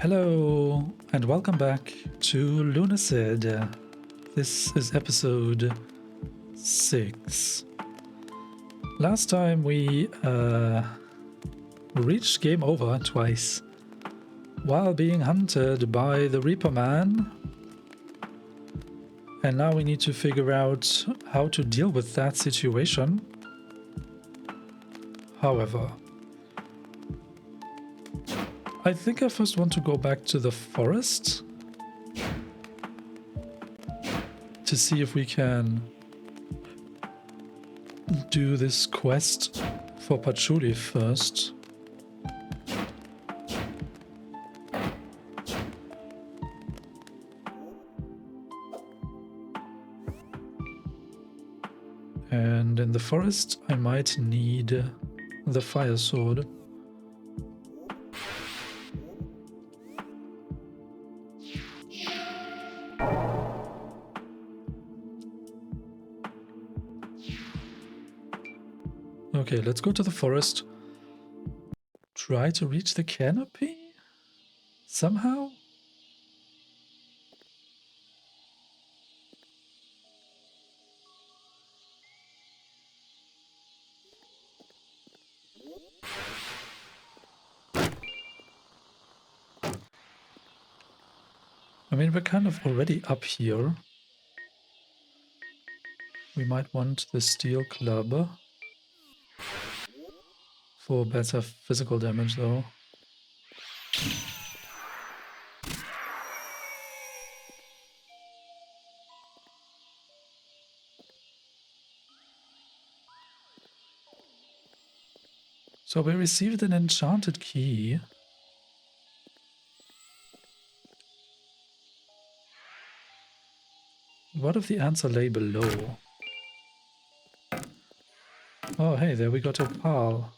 Hello and welcome back to Lunacid. This is episode 6. Last time we reached game over twice while being hunted by the Reaper Man. And now we need to figure out how to deal with that situation. However, I think I first want to go back to the forest to see if we can do this quest for Patchouli first. And in the forest I might need the fire sword. Okay, let's go to the forest. Try to reach the canopy? Somehow? I mean, we're kind of already up here. We might want the steel club for better physical damage, though. So we received an enchanted key. What if the answer lay below? Oh, hey, there we got a pal.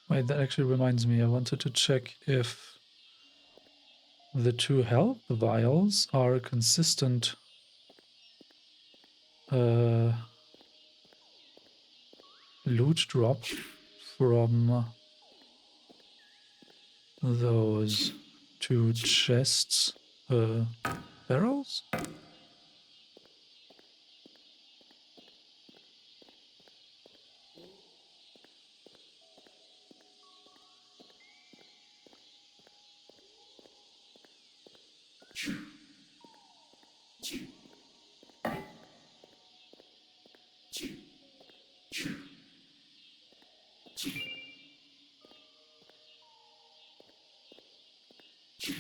Wait, that actually reminds me, I wanted to check if the two health vials are a consistent loot drop from those two chests, barrels?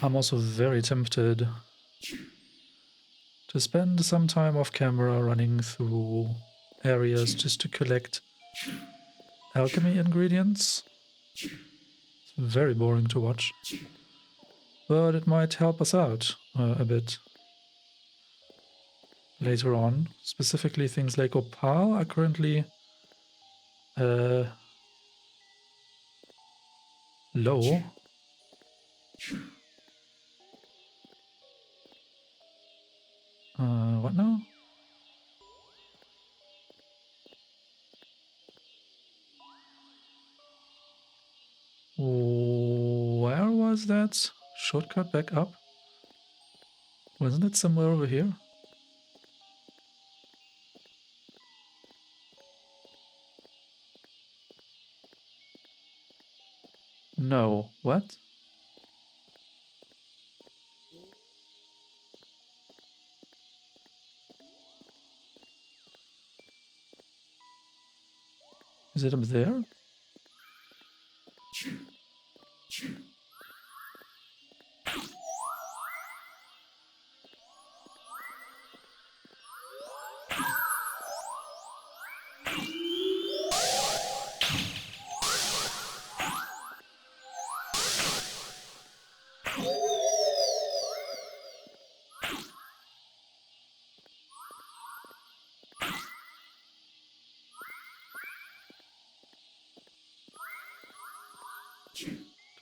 I'm also very tempted to spend some time off camera running through areas just to collect alchemy ingredients. It's very boring to watch, but it might help us out a bit later on. Specifically, things like opal are currently low. What now? Where was that shortcut back up? Wasn't it somewhere over here? No. What? Is it up there?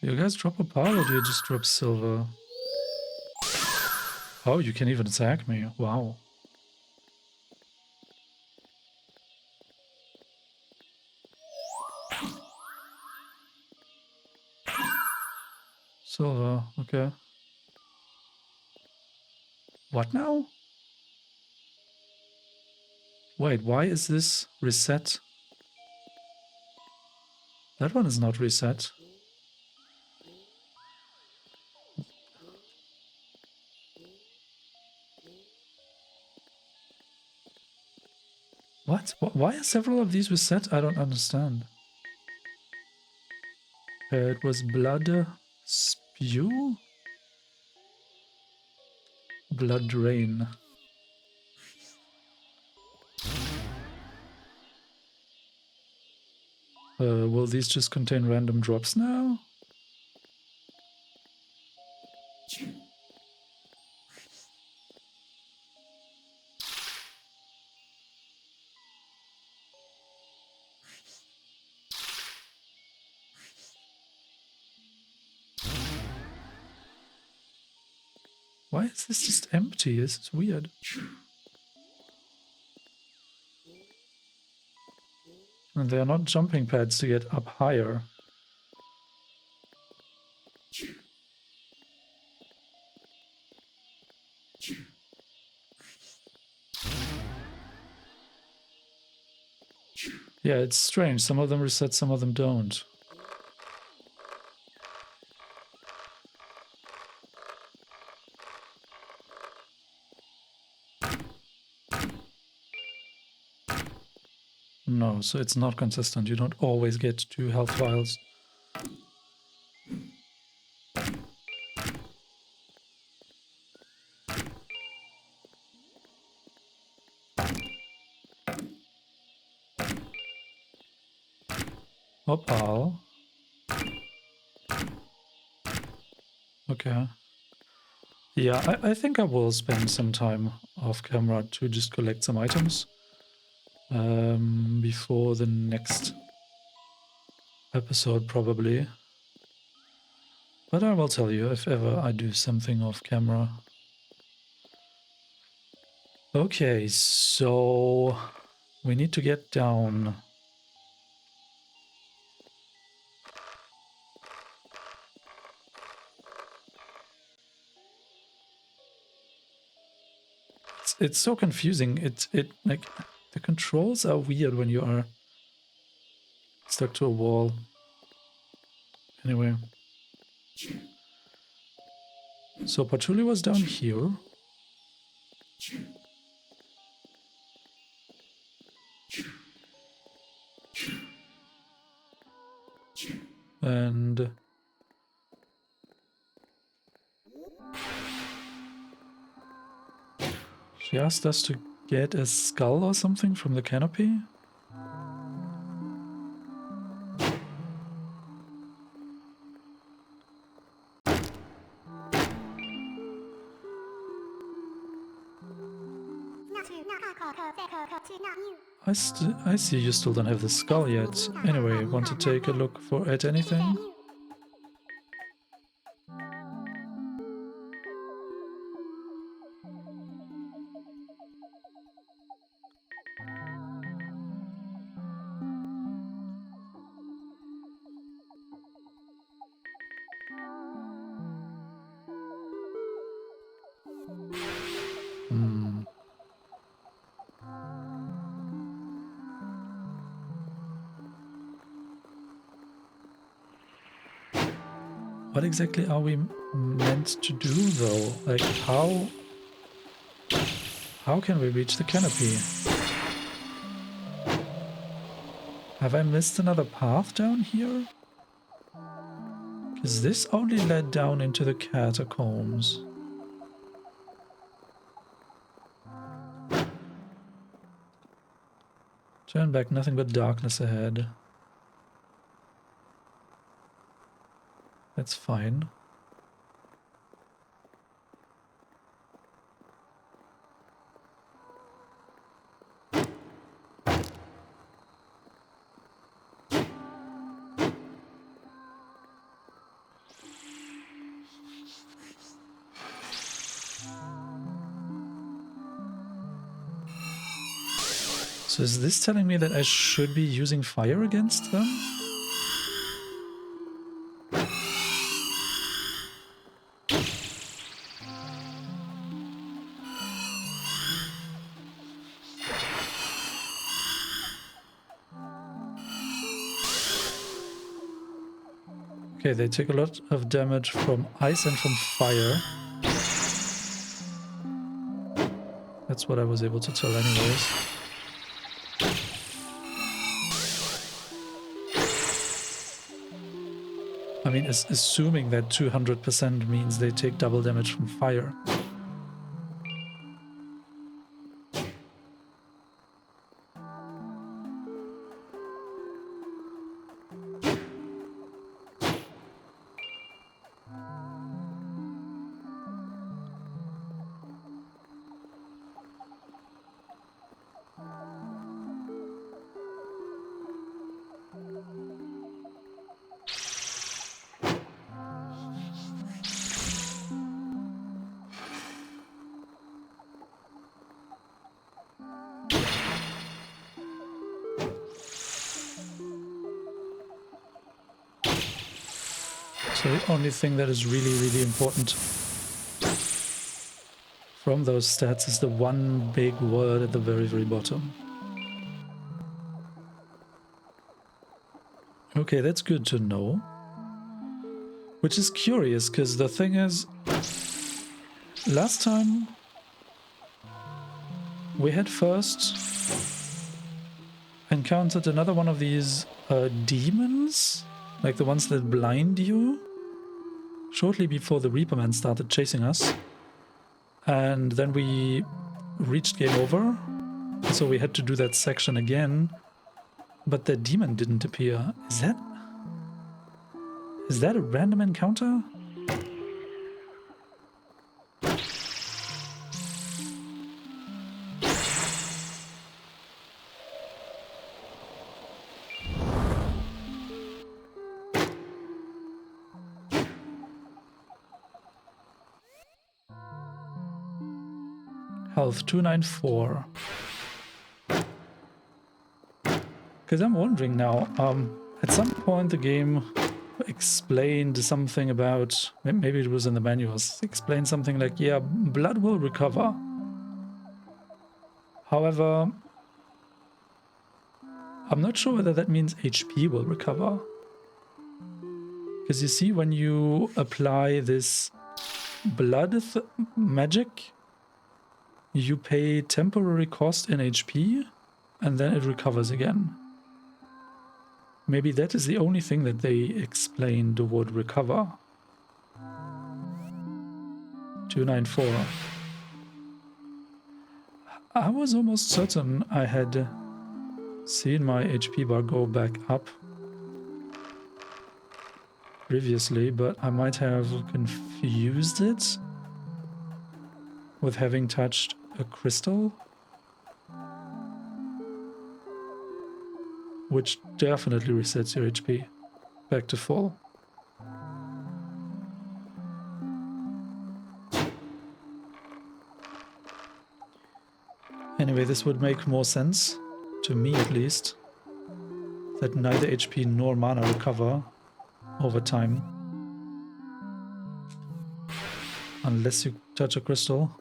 Do you guys drop opal or do you just drop silver? Oh, you can even attack me. Wow. Silver, okay. What now? Wait, why is this reset? That one is not reset. What? Why are several of these reset? I don't understand. It was blood spew? Blood drain. Will these just contain random drops now? Why is this just empty? This is weird. And they are not jumping pads to get up higher. Yeah, it's strange. Some of them reset, some of them don't. No, so it's not consistent. You don't always get 2 health vials. Opal. Okay. Yeah, I think I will spend some time off camera to just collect some items before the next episode probably. But I will tell you if ever I do something off camera. Okay, so we need to get down. It's so confusing. It like the controls are weird when you are stuck to a wall. Anyway. So Patchouli was down here. And she asked us to get a skull or something from the canopy. I see you still don't have the skull yet. Anyway, want to take a look at anything? Hmm. What exactly are we meant to do though? Like how can we reach the canopy? Have I missed another path down here? Because this only led down into the catacombs. Turn back, nothing but darkness ahead. That's fine. So is this telling me that I should be using fire against them? Okay, they take a lot of damage from ice and from fire. That's what I was able to tell anyways. I mean, assuming that 200% means they take double damage from fire. So the only thing that is really, really important from those stats is the one big word at the very, very bottom. Okay, that's good to know. Which is curious, because the thing is, last time we had first encountered another one of these demons, like the ones that blind you, shortly before the Reaperman started chasing us. And then we reached game over, so we had to do that section again, but the demon didn't appear. Is that a random encounter? Health 294. Because I'm wondering now, at some point the game explained something about, maybe it was in the manuals, explained something like, yeah, blood will recover. However, I'm not sure whether that means HP will recover. Because you see, when you apply this blood magic, you pay temporary cost in HP, and then it recovers again. Maybe that is the only thing that they explained would recover. 294. I was almost certain I had seen my HP bar go back up previously, but I might have confused it with having touched a crystal, which definitely resets your HP back to full. Anyway, this would make more sense, to me at least, that neither HP nor mana recover over time. Unless you touch a crystal.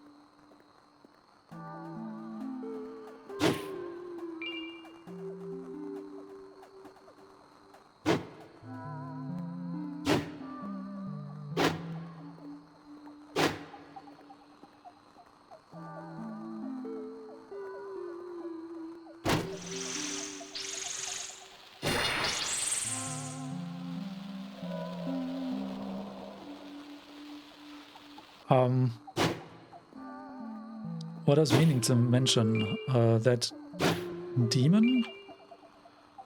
What I was meaning to mention, that demon,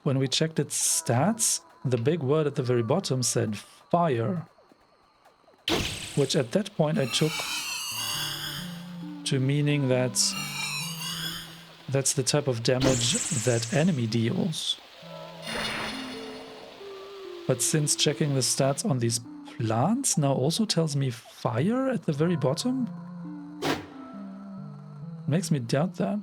when we checked its stats, the big word at the very bottom said fire, which at that point I took to meaning that that's the type of damage that enemy deals. But since checking the stats on these plants now also tells me fire at the very bottom, makes me doubt that.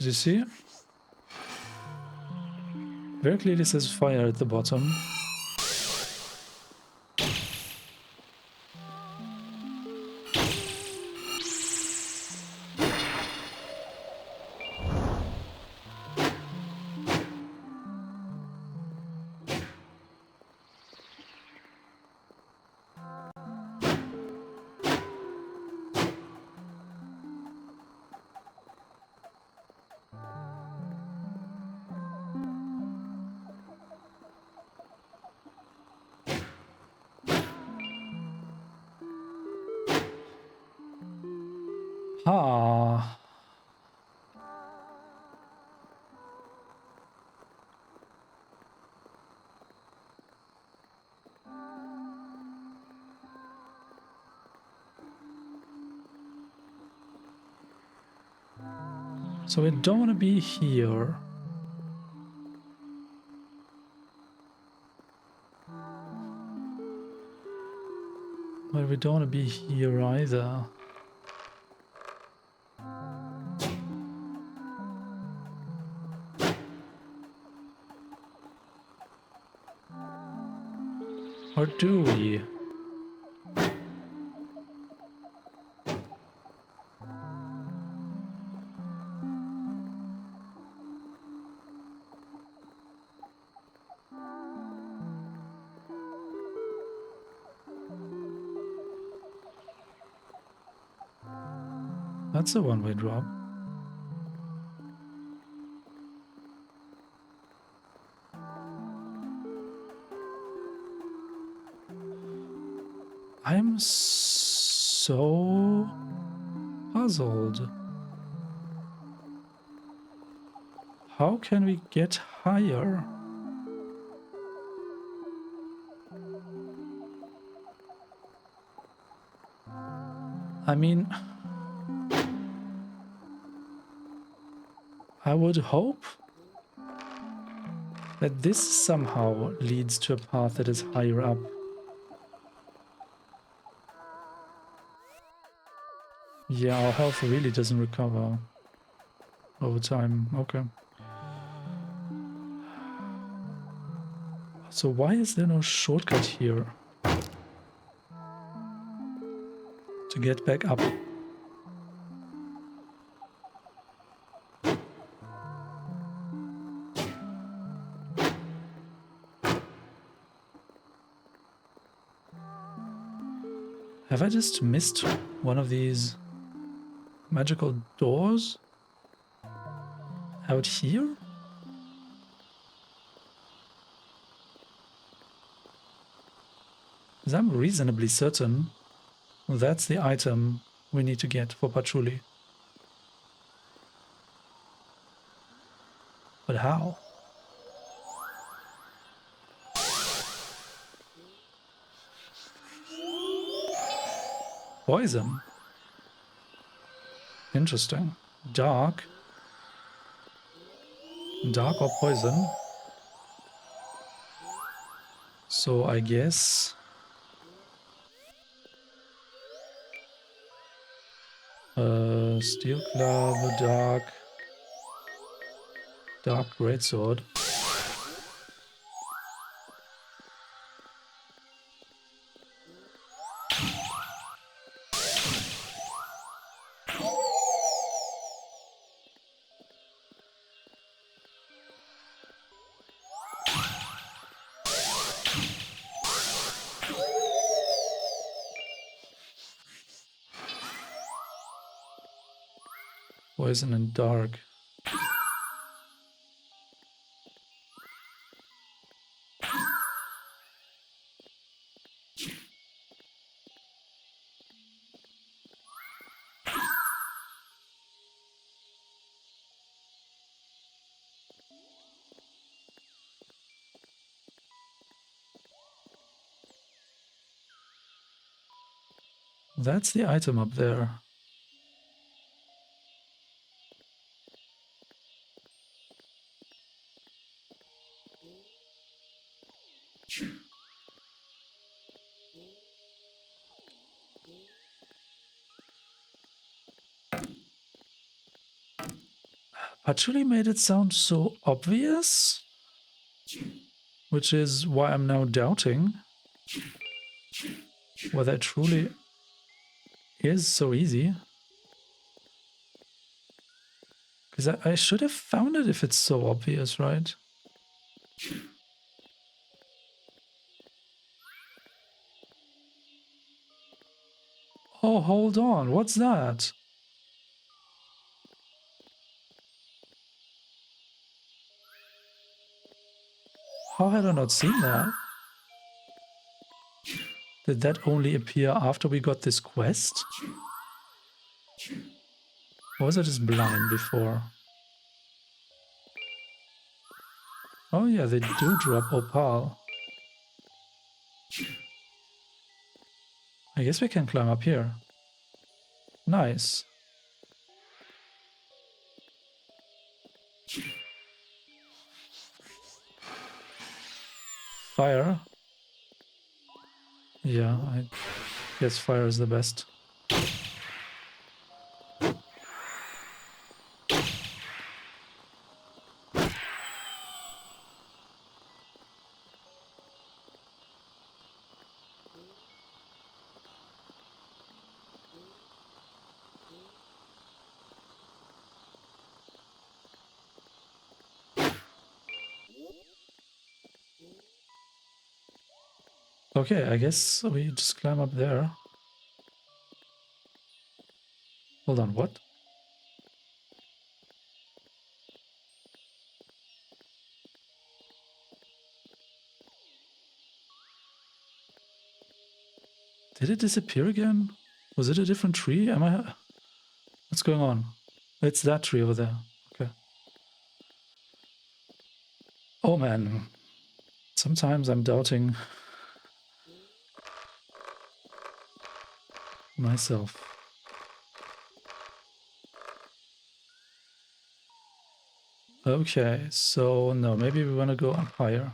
Did you see? Very clearly says fire at the bottom. Ah. So we don't want to be here. But we don't want to be here either. Or do we? That's a one-way drop. I'm so puzzled. How can we get higher? I mean, I would hope that this somehow leads to a path that is higher up. Yeah, our health really doesn't recover over time. Okay. So why is there no shortcut here to get back up? Have I just missed one of these magical doors out here? Because I'm reasonably certain that's the item we need to get for Patchouli. But how? Poison. Interesting. Dark. Dark or poison. So I guess... steel club, dark greatsword. Poison and dark. That's the item up there. Patchouli made it sound so obvious, which is why I'm now doubting whether it truly is so easy. Because I should have found it if it's so obvious, right? Oh, hold on. What's that? How had I not seen that? Did that only appear after we got this quest? Or was I just blind before? Oh yeah, they do drop opal. I guess we can climb up here. Nice. Fire. Yeah, I guess fire is the best. Okay, I guess we just climb up there. Hold on, what? Did it disappear again? Was it a different tree? Am I... What's going on? It's that tree over there. Okay. Oh man. Sometimes I'm doubting myself. Okay, so no, maybe we want to go up higher.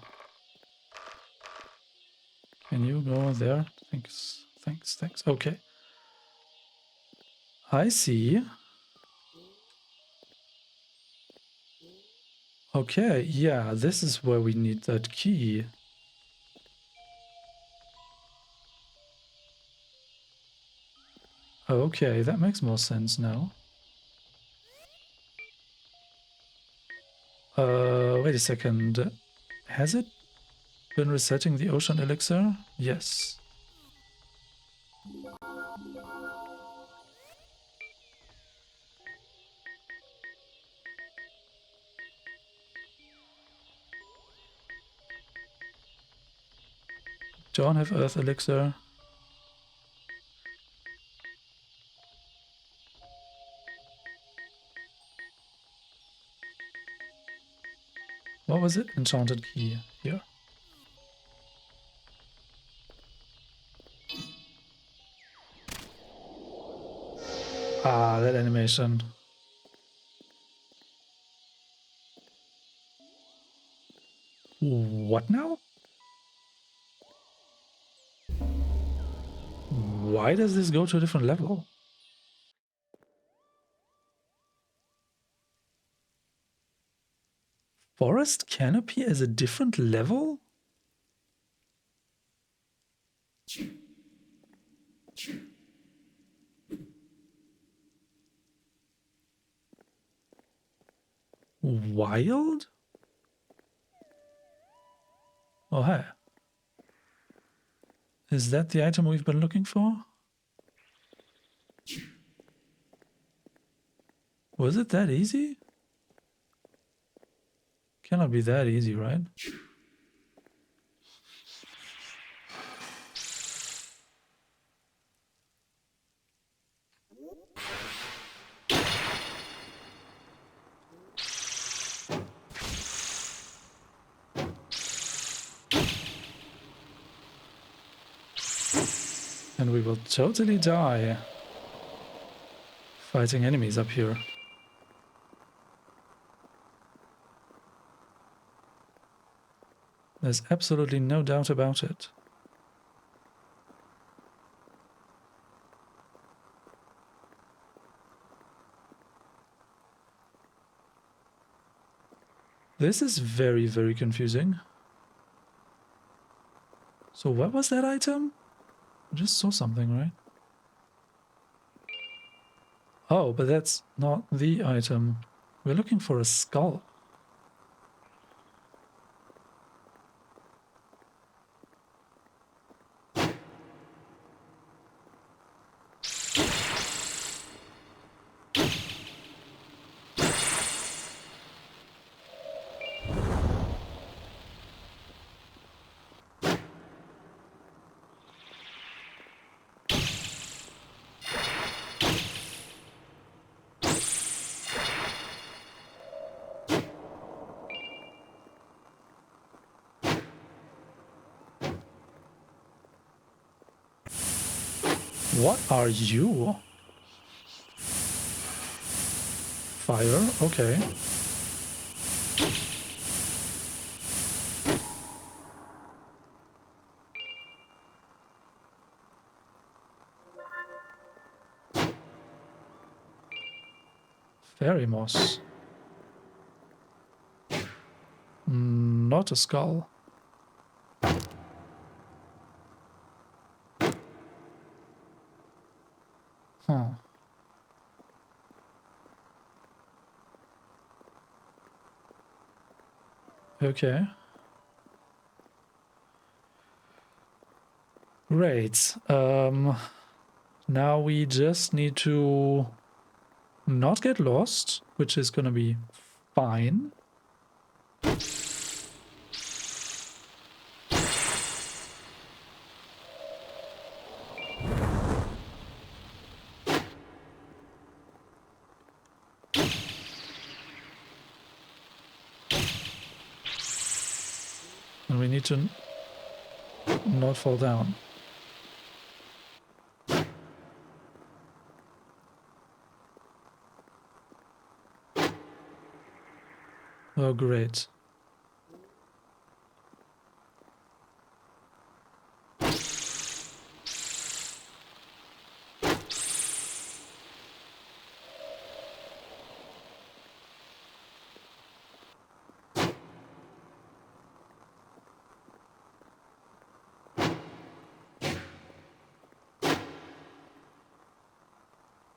Can you go there? Thanks, thanks, thanks. Okay. I see. Okay, yeah, this is where we need that key. Okay, that makes more sense now. Wait a second. Has it been resetting the ocean elixir? Yes. Don't have earth elixir. What was it? Enchanted key. Here. Ah, that animation. What now? Why does this go to a different level? Forest Canopy is a different level? Wild? Oh, hey. Is that the item we've been looking for? Was it that easy? Cannot be that easy, right? And we will totally die fighting enemies up here. There's absolutely no doubt about it. This is very, very confusing. So what was that item? I just saw something, right? Oh, but that's not the item. We're looking for a skull. What are you? Fire? Okay. Fairy moss. Not a skull. Huh. Okay. Great. Now we just need to not get lost, which is gonna be fine. And we need to not fall down. Oh, great.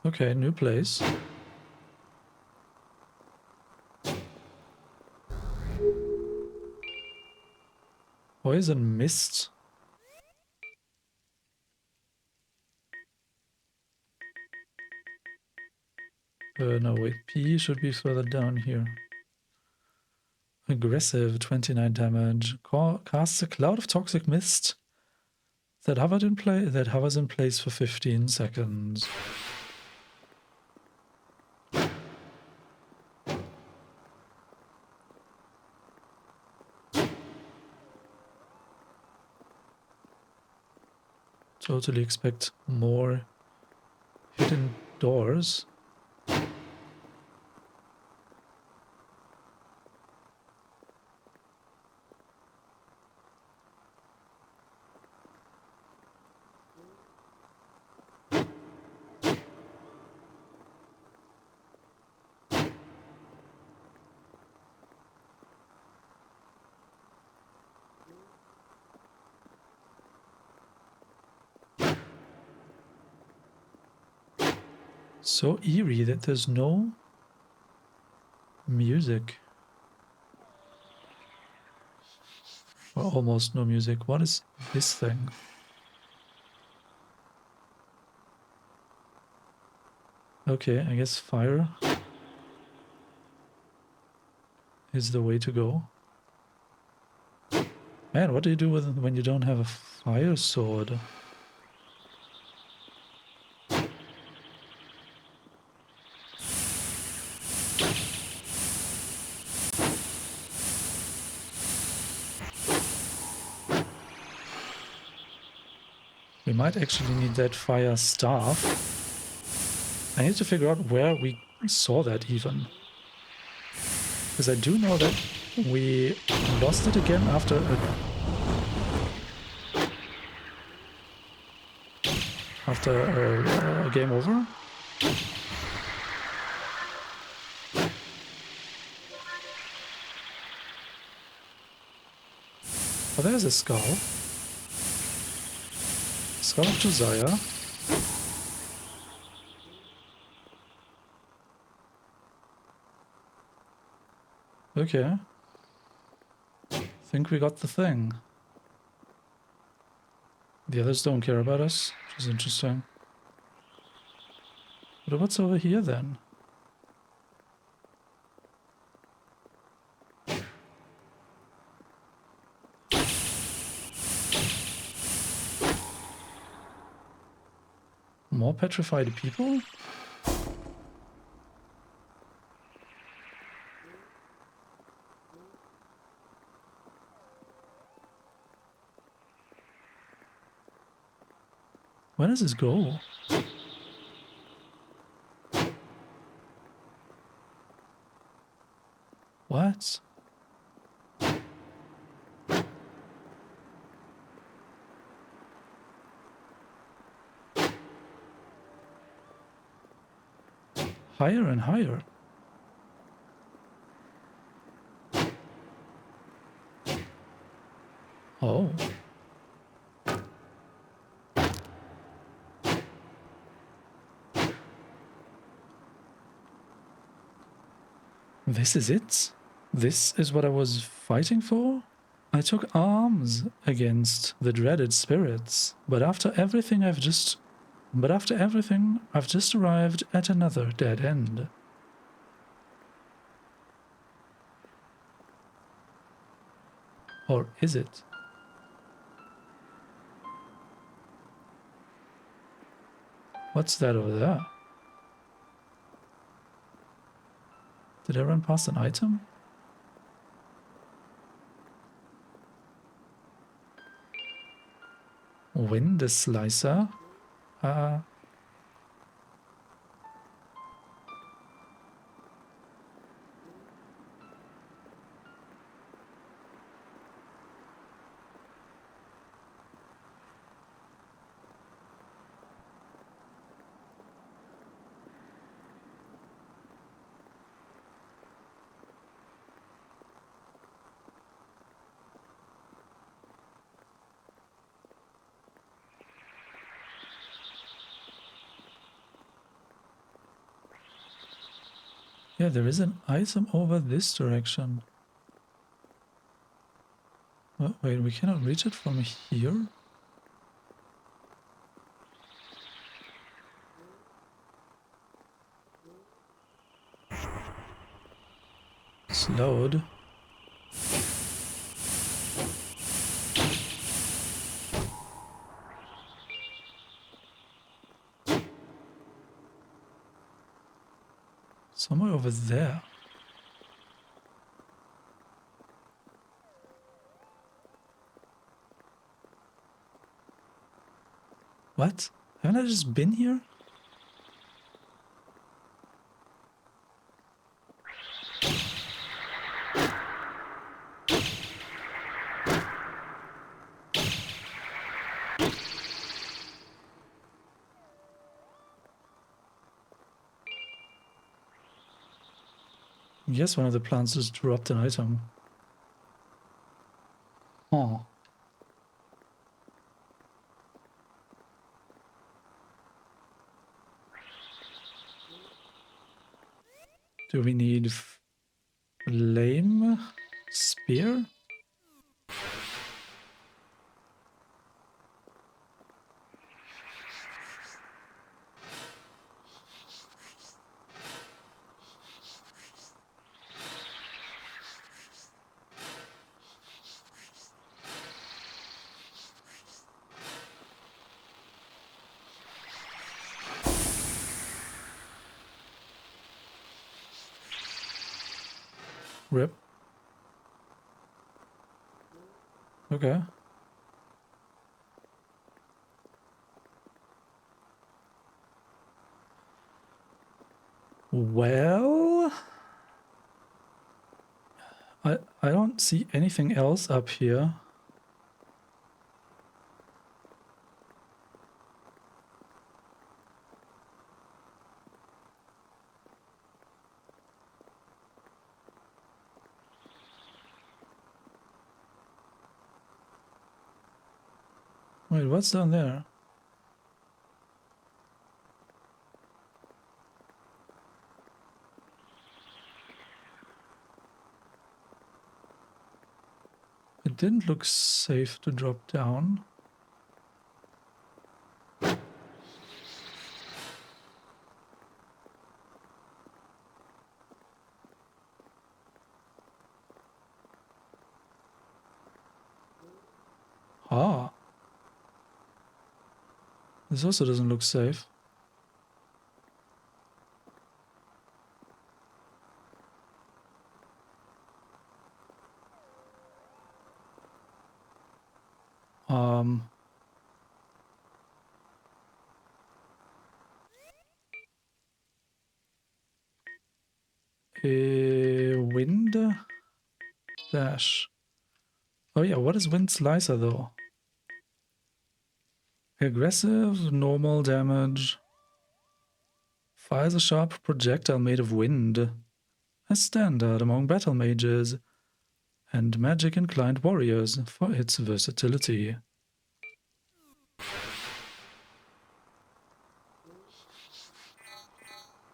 Okay, new place. Poison mist. No, wait. P should be further down here. Aggressive, 29 damage. Casts a cloud of toxic mist that hovers in place for 15 seconds. Totally expect more hidden doors. So eerie that there's no music. Or almost no music. What is this thing? Okay, I guess fire is the way to go. Man, what do you do when you don't have a fire sword? We might actually need that fire staff. I need to figure out where we saw that even. Because I do know that we lost it again after a game over. Oh, there's a skull. Skull of Josiah. Okay. Think we got the thing. The others don't care about us, which is interesting. But what's over here then? More petrified people? Where does this go? What? Higher and higher. Oh. This is it? This is what I was fighting for? I took arms against the dreaded spirits, but after everything I've just arrived at another dead end. Or is it? What's that over there? Did I run past an item? Wind slicer? Yeah, there is an item over this direction. Oh, wait, we cannot reach it from here? Slowed. Somewhere over there. What? Haven't I just been here? Yes, one of the plants just dropped an item. Oh. Do we need flame spear? Rip. Okay. Well, I don't see anything else up here. Wait, what's down there? It didn't look safe to drop down. Ah. This also doesn't look safe. Wind dash. Oh yeah, what is Wind Slicer though? Aggressive, normal damage. Fires a sharp projectile made of wind. A standard among battle mages and magic-inclined warriors for its versatility.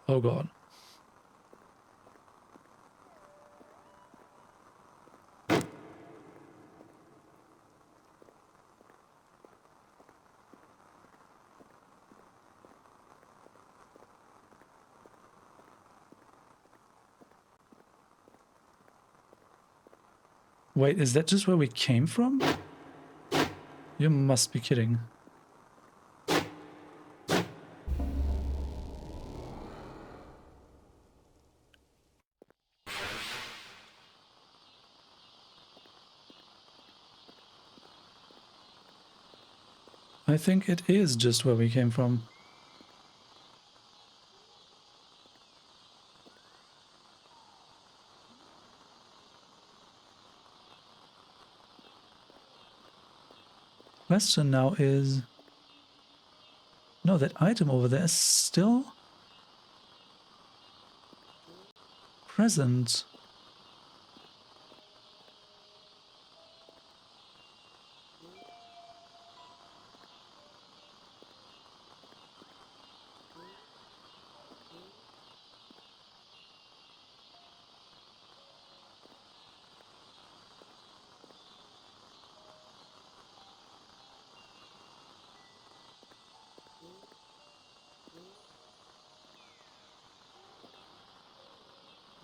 Oh god. Wait, is that just where we came from? You must be kidding. I think it is just where we came from. Question now is... No, that item over there is still present.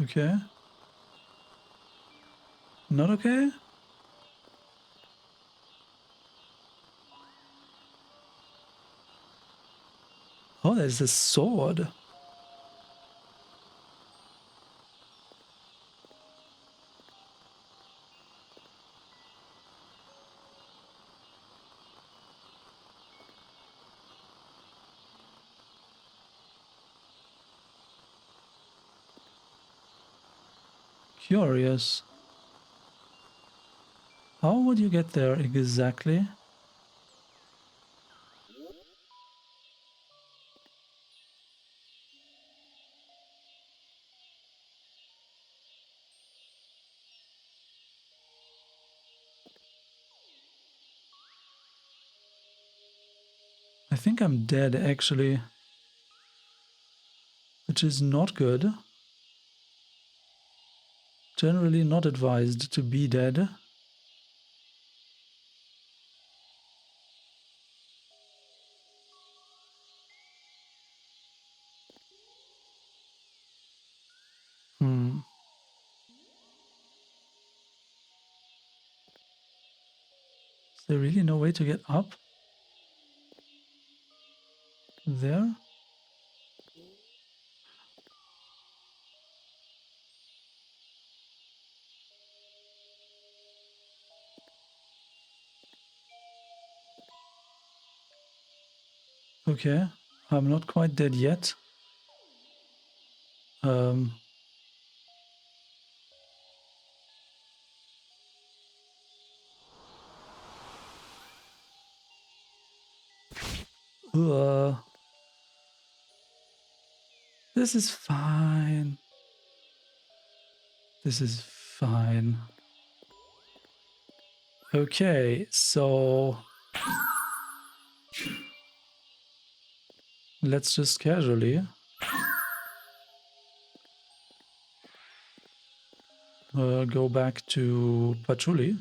Okay. Not okay? Oh, there's a sword. Curious. How would you get there exactly? I think I'm dead, actually. Which is not good. Generally not advised to be dead. Is there really no way to get up? There? Okay. I'm not quite dead yet. Um... This is fine. This is fine. Okay, so Let's just casually go back to Patchouli,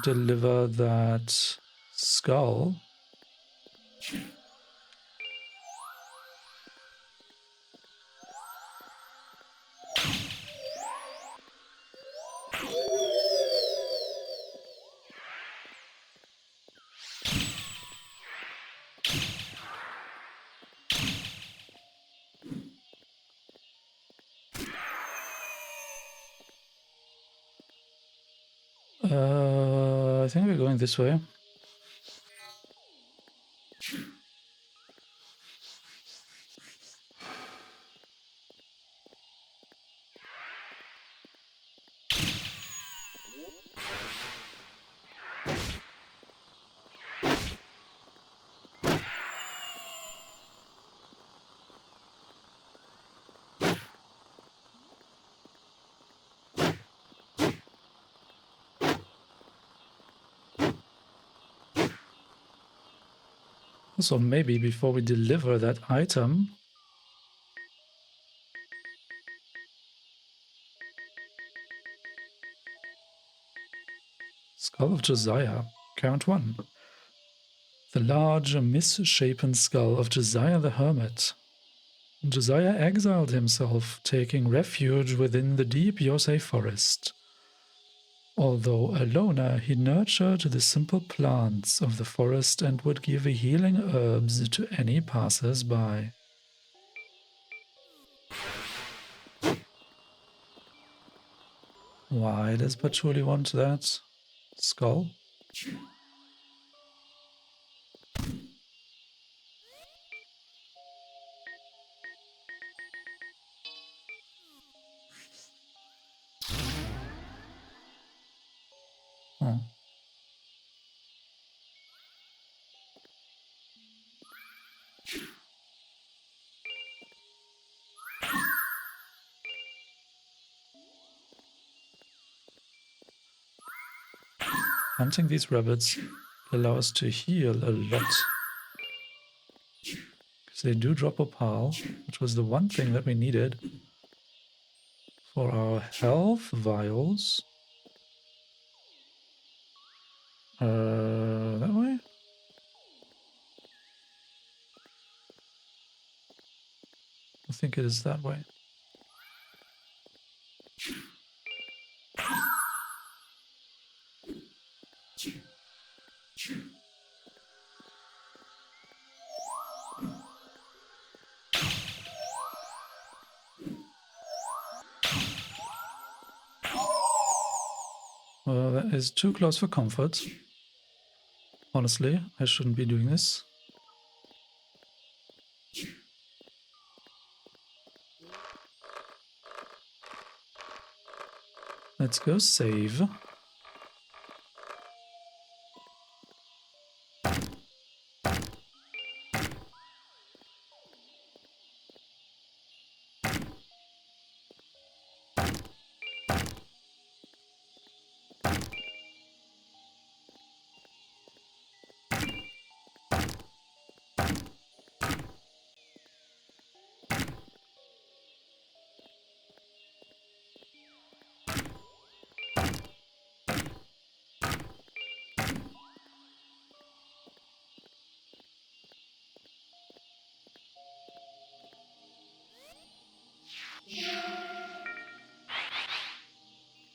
deliver that skull. I think we're going this way. So maybe before we deliver that item, Skull of Josiah, count 1. The large, misshapen skull of Josiah the Hermit. Josiah exiled himself, taking refuge within the deep Yosei Forest. Although a loner, he nurtured the simple plants of the forest and would give healing herbs to any passers-by. Why does Patchouli want that skull? Oh. Hunting these rabbits allow us to heal a lot. Because they do drop opal, which was the one thing that we needed for our health vials. That way? I think it is that way. That is too close for comfort. Honestly, I shouldn't be doing this. Let's go save.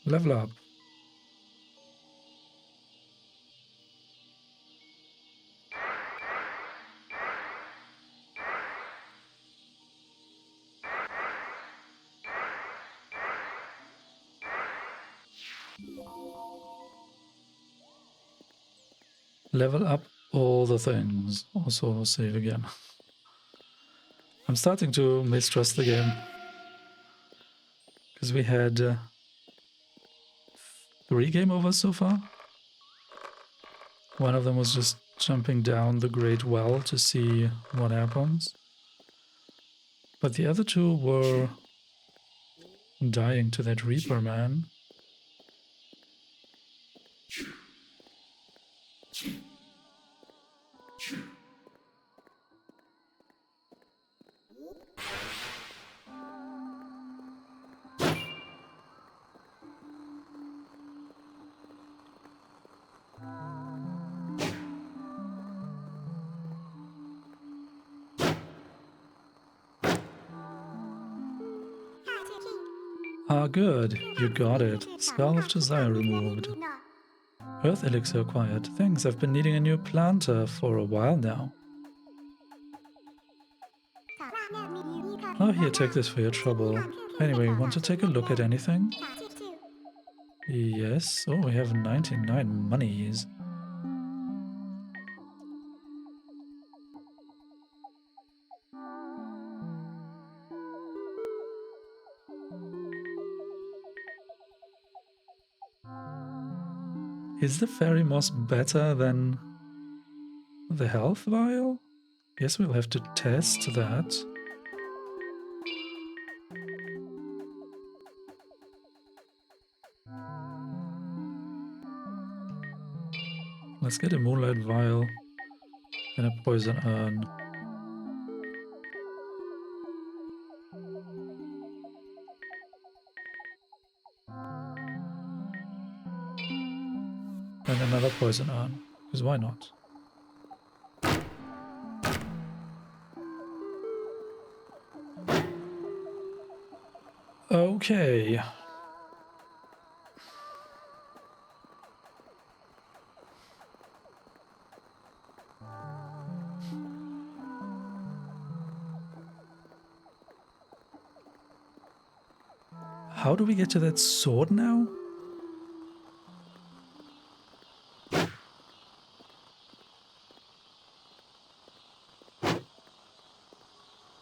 Level up. Level up all the things. Also save again. I'm starting to mistrust the game. Because we had 3 game overs so far. One of them was just jumping down the Great Well to see what happens. But the other 2 were dying to that Reaper man. Ah, good. You got it. Skull of Desire removed. Earth Elixir acquired. Thanks, I've been needing a new planter for a while now. Oh, here, take this for your trouble. Anyway, want to take a look at anything? Yes. Oh, we have 99 monies. Is the fairy moss better than the health vial? Guess we'll have to test that. Let's get a moonlight vial and a poison urn. And another poison urn, because why not? Okay. How do we get to that sword now?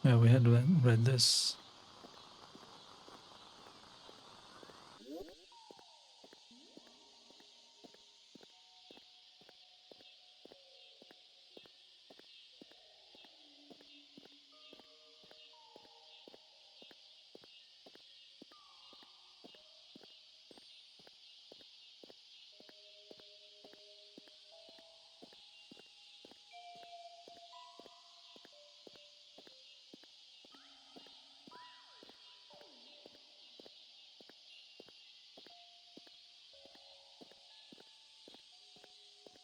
Yeah, we had read this.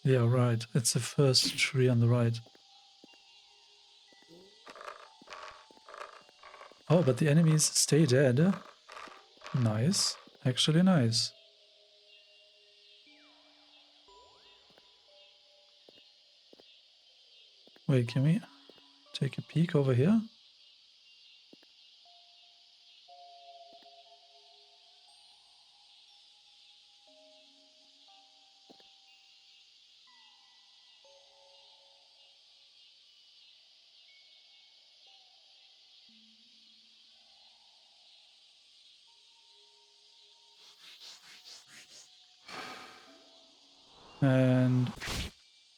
Yeah, right. It's the first tree on the right. Oh, but the enemies stay dead. Nice. Actually nice. Wait, can we take a peek over here? And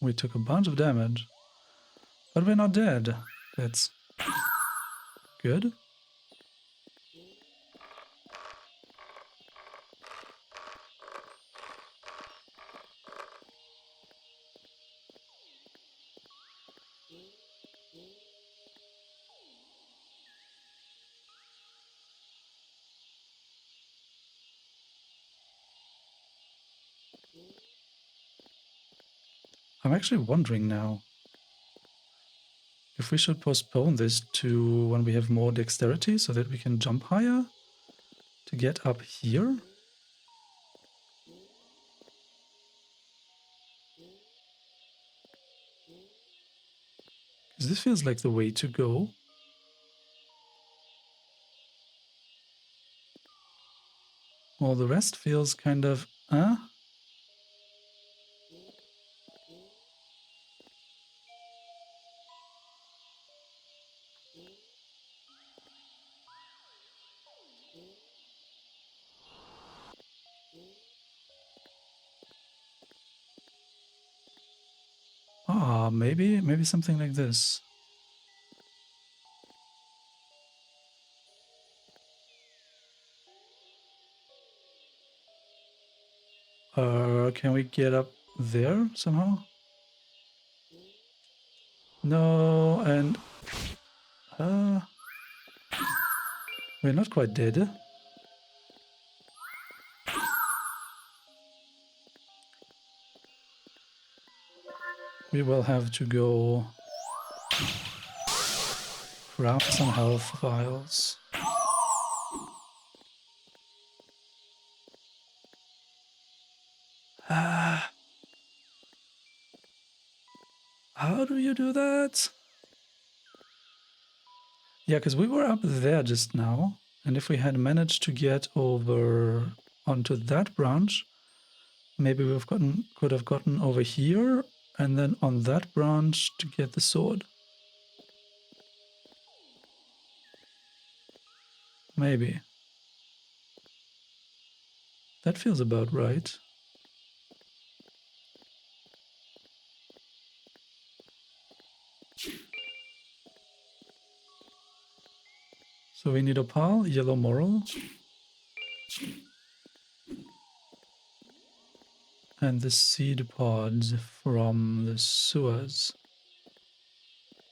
we took a bunch of damage. But we're not dead. That's good. I'm actually wondering now if we should postpone this to when we have more dexterity so that we can jump higher to get up here. Because this feels like the way to go. Well, the rest feels kind of, maybe something like this. Can we get up there somehow? No, and we're not quite dead. We will have to go craft some health vials. How do you do that? Yeah, because we were up there just now, and if we had managed to get over onto that branch, maybe could have gotten over here, and then on that branch to get the sword. Maybe. That feels about right. So we need opal, yellow moral, and the seed pods from the sewers.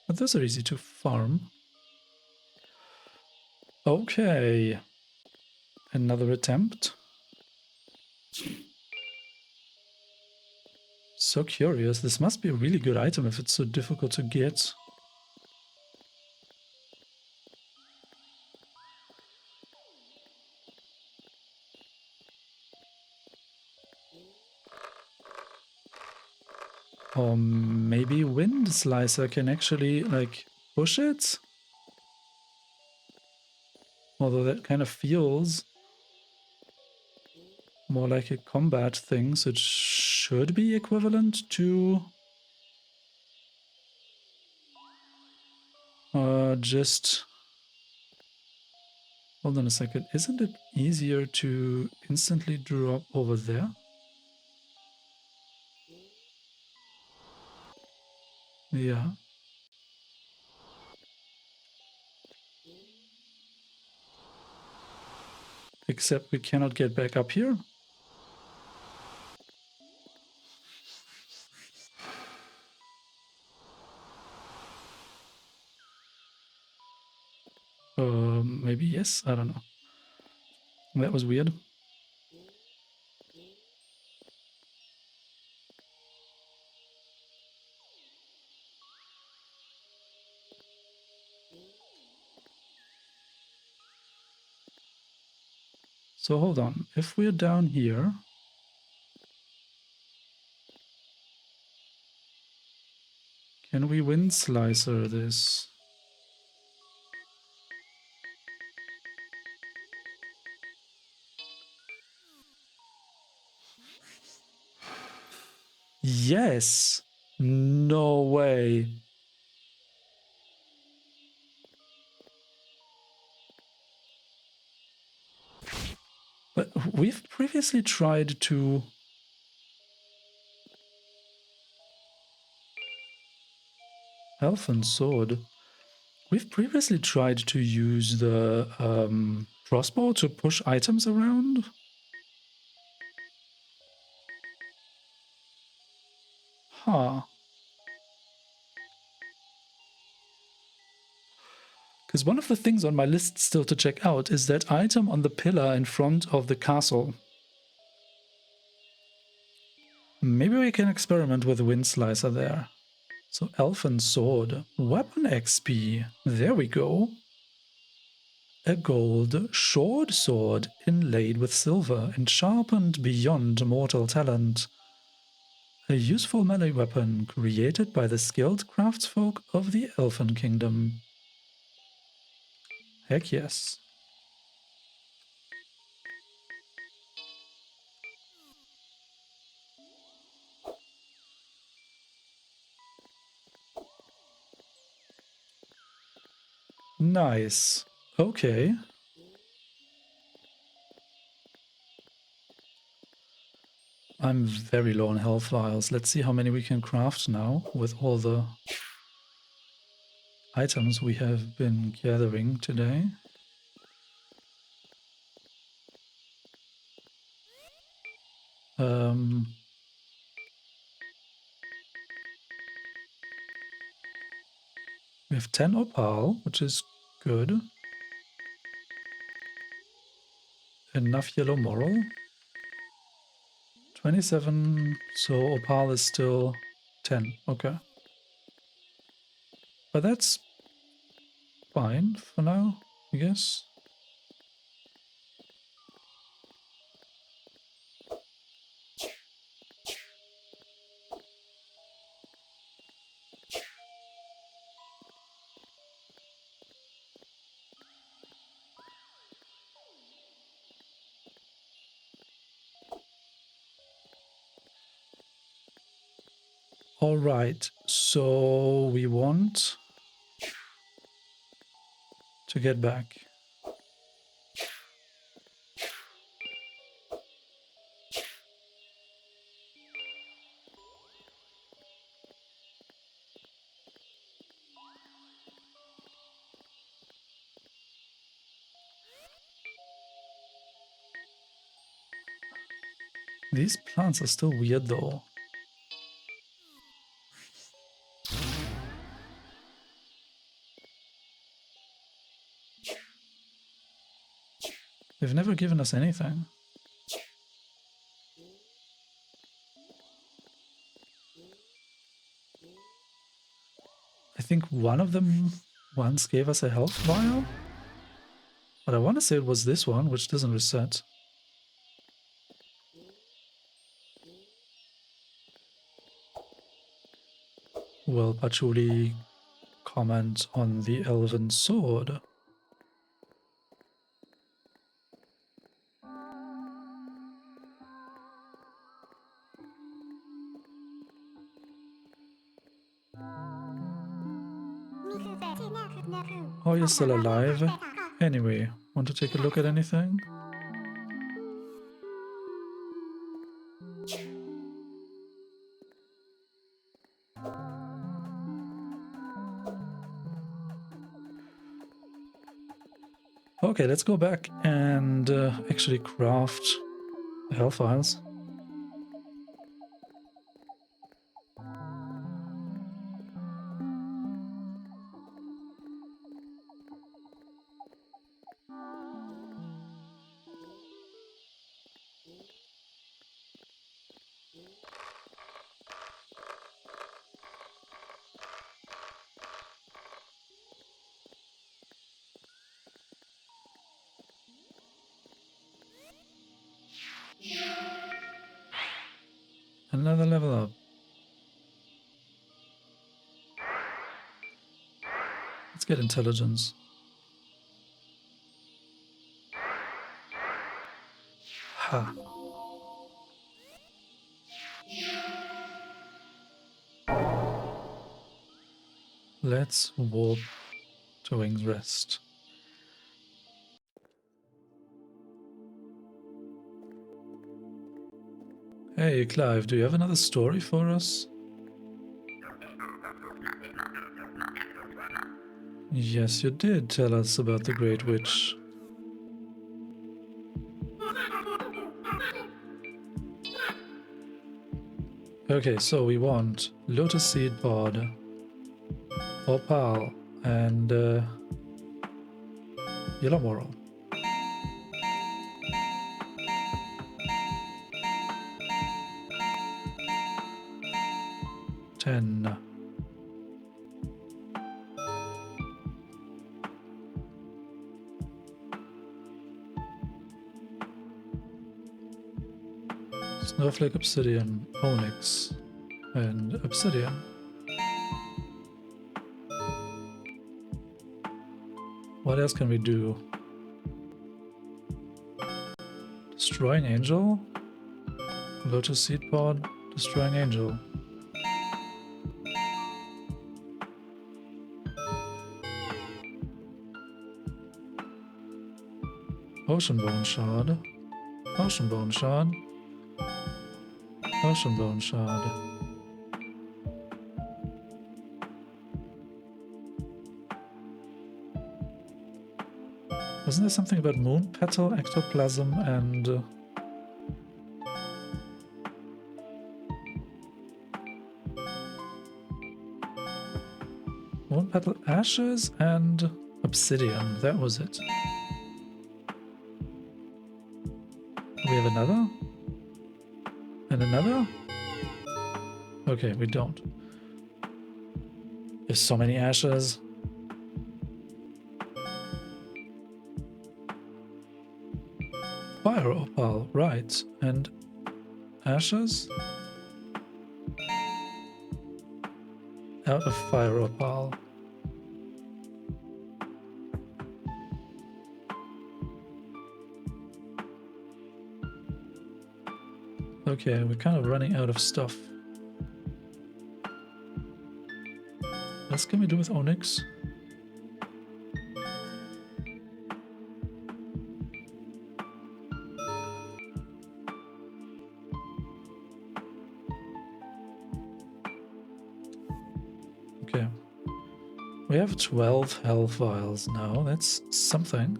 But those are easy to farm. Okay. Another attempt. So curious. This must be a really good item if it's so difficult to get. Or maybe Wind Slicer can actually, like, push it? Although that kind of feels more like a combat thing, so it should be equivalent to just... Hold on a second. Isn't it easier to instantly drop over there? Yeah. Except we cannot get back up here. Maybe yes, I don't know. That was weird. So hold on. If we're down here, can we Wind Slicer this? Yes. No way. But we've previously tried to... Elfin Sword. We've previously tried to use the crossbow to push items around. Huh. Because one of the things on my list still to check out is that item on the pillar in front of the castle. Maybe we can experiment with Wind Slicer there. So Elfin Sword, Weapon XP, there we go. A gold short sword inlaid with silver and sharpened beyond mortal talent. A useful melee weapon created by the skilled craftsfolk of the Elfin Kingdom. Heck yes. Nice. Okay. I'm very low on health vials. Let's see how many we can craft now with all the items we have been gathering today. Um, We have 10 opal, which is good. Enough yellow moral. 27, so opal is still 10. Okay. But that's fine for now, I guess. All right, so we want to get back. These plants are still weird though. They've never given us anything. I think one of them once gave us a health vial. But I want to say it was this one, which doesn't reset. Will Patchouli comment on the elven sword? Oh, you're still alive? Anyway, want to take a look at anything? Okay, let's go back and actually craft the health vials. Another level up. Let's get intelligence. Ha. Let's warp to Wing's Rest. Hey Clive, do you have another story for us? Yes, you did tell us about the Great Witch. Okay, so we want Lotus Seed Pod, Opal, and Yellow Moral. Ten. Snowflake Obsidian, Onyx, and Obsidian. What else can we do? Destroying Angel? Lotus Seed Pod, Destroying Angel. Ocean Bone Shard. Ocean Bone Shard. Ocean Bone Shard. Wasn't there something about moon petal, ectoplasm, and One petal ashes and obsidian. That was it. We have another? And another? Okay, we don't. There's so many ashes. Fire opal, right. And ashes? Out of fire opal. Okay, we're kind of running out of stuff. What else can we do with onyx? Okay. We have 12 health vials now. That's something.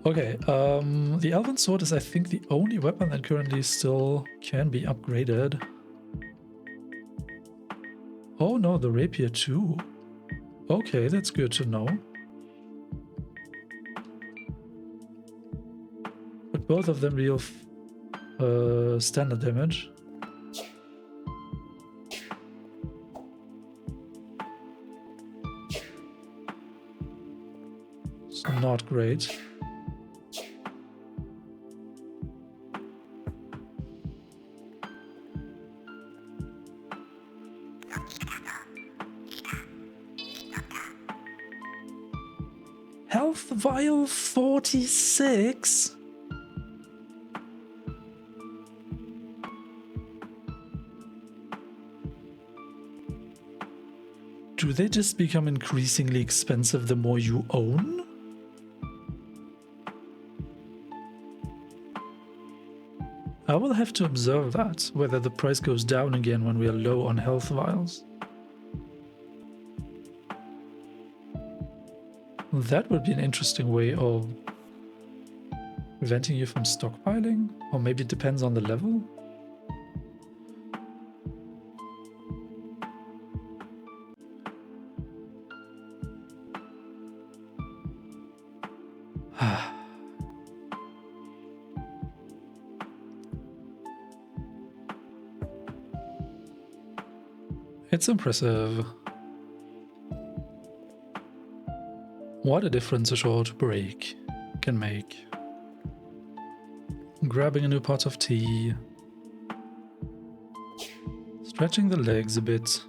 Okay, the Elven Sword is, I think, the only weapon that currently still can be upgraded. Oh no, the Rapier too. Okay, that's good to know. But both of them deal standard damage. It's not great. Health vial 46? Do they just become increasingly expensive the more you own? I will have to observe that, whether the price goes down again when we are low on health vials. That would be an interesting way of preventing you from stockpiling, or maybe it depends on the level. It's impressive. What a difference a short break can make. Grabbing a new pot of tea. Stretching the legs a bit.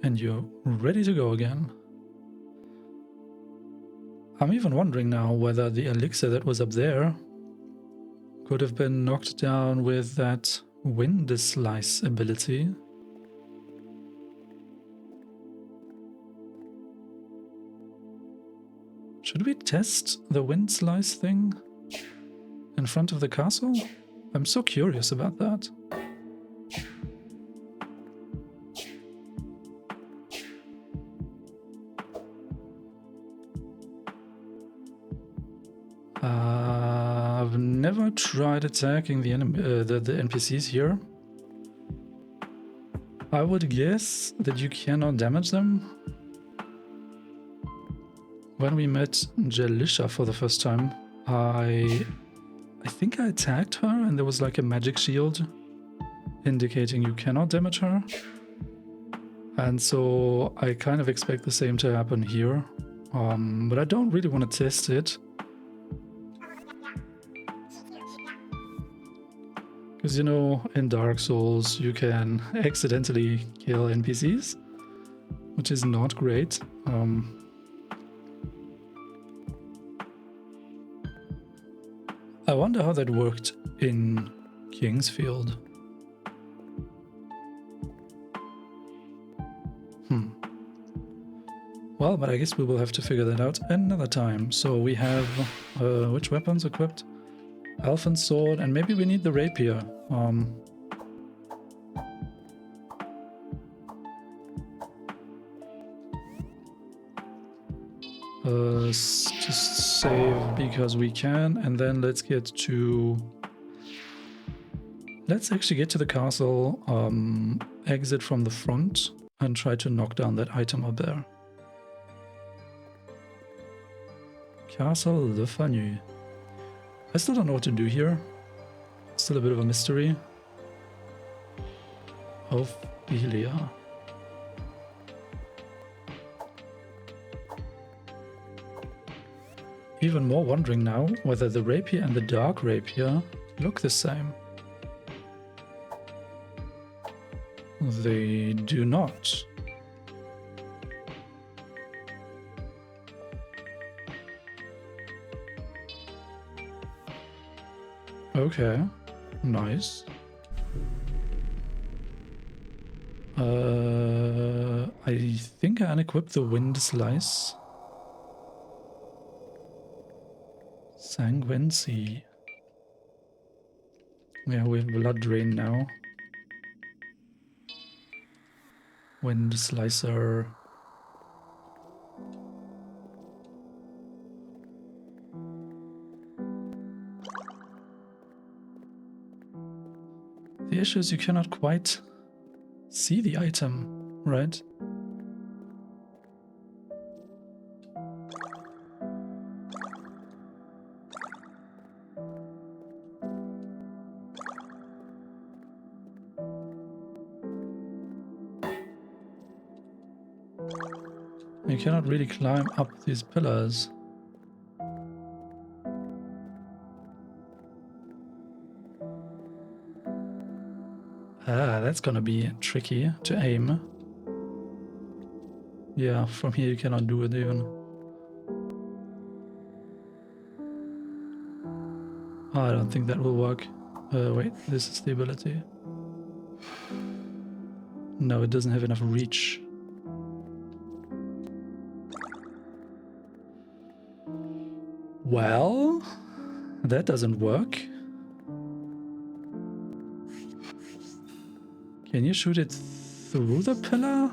And you're ready to go again. I'm even wondering now whether the elixir that was up there could have been knocked down with that wind slice ability. Should we test the wind slice thing in front of the castle? I'm so curious about that. I've never tried attacking the NPCs here. I would guess that you cannot damage them. When we met Jelisha for the first time, I think I attacked her and there was like a magic shield indicating you cannot damage her. And so I kind of expect the same to happen here. But I don't really want to test it. Because, you know, in Dark Souls you can accidentally kill NPCs, which is not great. I wonder how that worked in Kingsfield. Well, but I guess we will have to figure that out another time. So we have which weapons equipped? Elven sword, and maybe we need the rapier. Just save because we can, and then let's get to Let's actually get to the castle, exit from the front, and try to knock down that item up there. Castle Le Fanu. I still don't know what to do here. Still a bit of a mystery. Ophelia. Even more wondering now whether the rapier and the dark rapier look the same. They do not. Okay, nice. I think I unequipped the wind slice. Sanguine Sea. Yeah, we have blood drain now. Wind slicer. The issue is you cannot quite see the item, right? You cannot really climb up these pillars. Ah, that's gonna be tricky to aim. Yeah, from here you cannot do it even. I don't think that will work. Wait, this is the ability. No, it doesn't have enough reach. Well, that doesn't work. Can you shoot it through the pillar?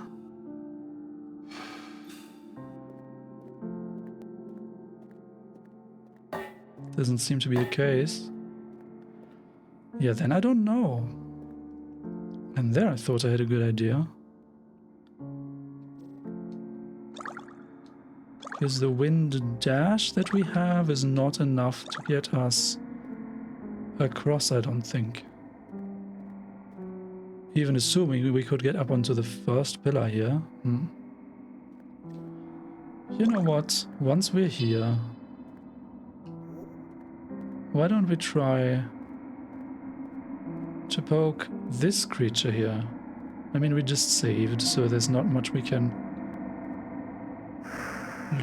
Doesn't seem to be the case. Yeah, then I don't know. And there I thought I had a good idea. Because the wind dash that we have is not enough to get us across, I don't think. Even assuming we could get up onto the first pillar here. You know what? Once we're here, why don't we try to poke this creature here? I mean, we just saved, so there's not much we can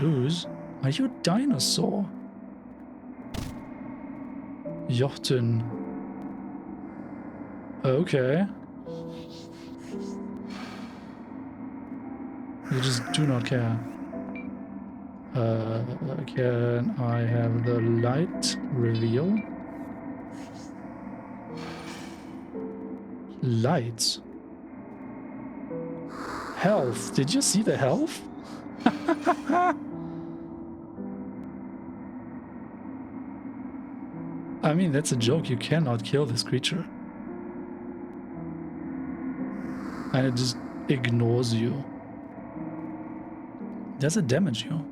lose. Are you a dinosaur? Jotun. Okay. You just do not care. Can I have the light reveal? Light. Health. Did you see the health? I mean, that's a joke. You cannot kill this creature. And it just ignores you. Does it damage you?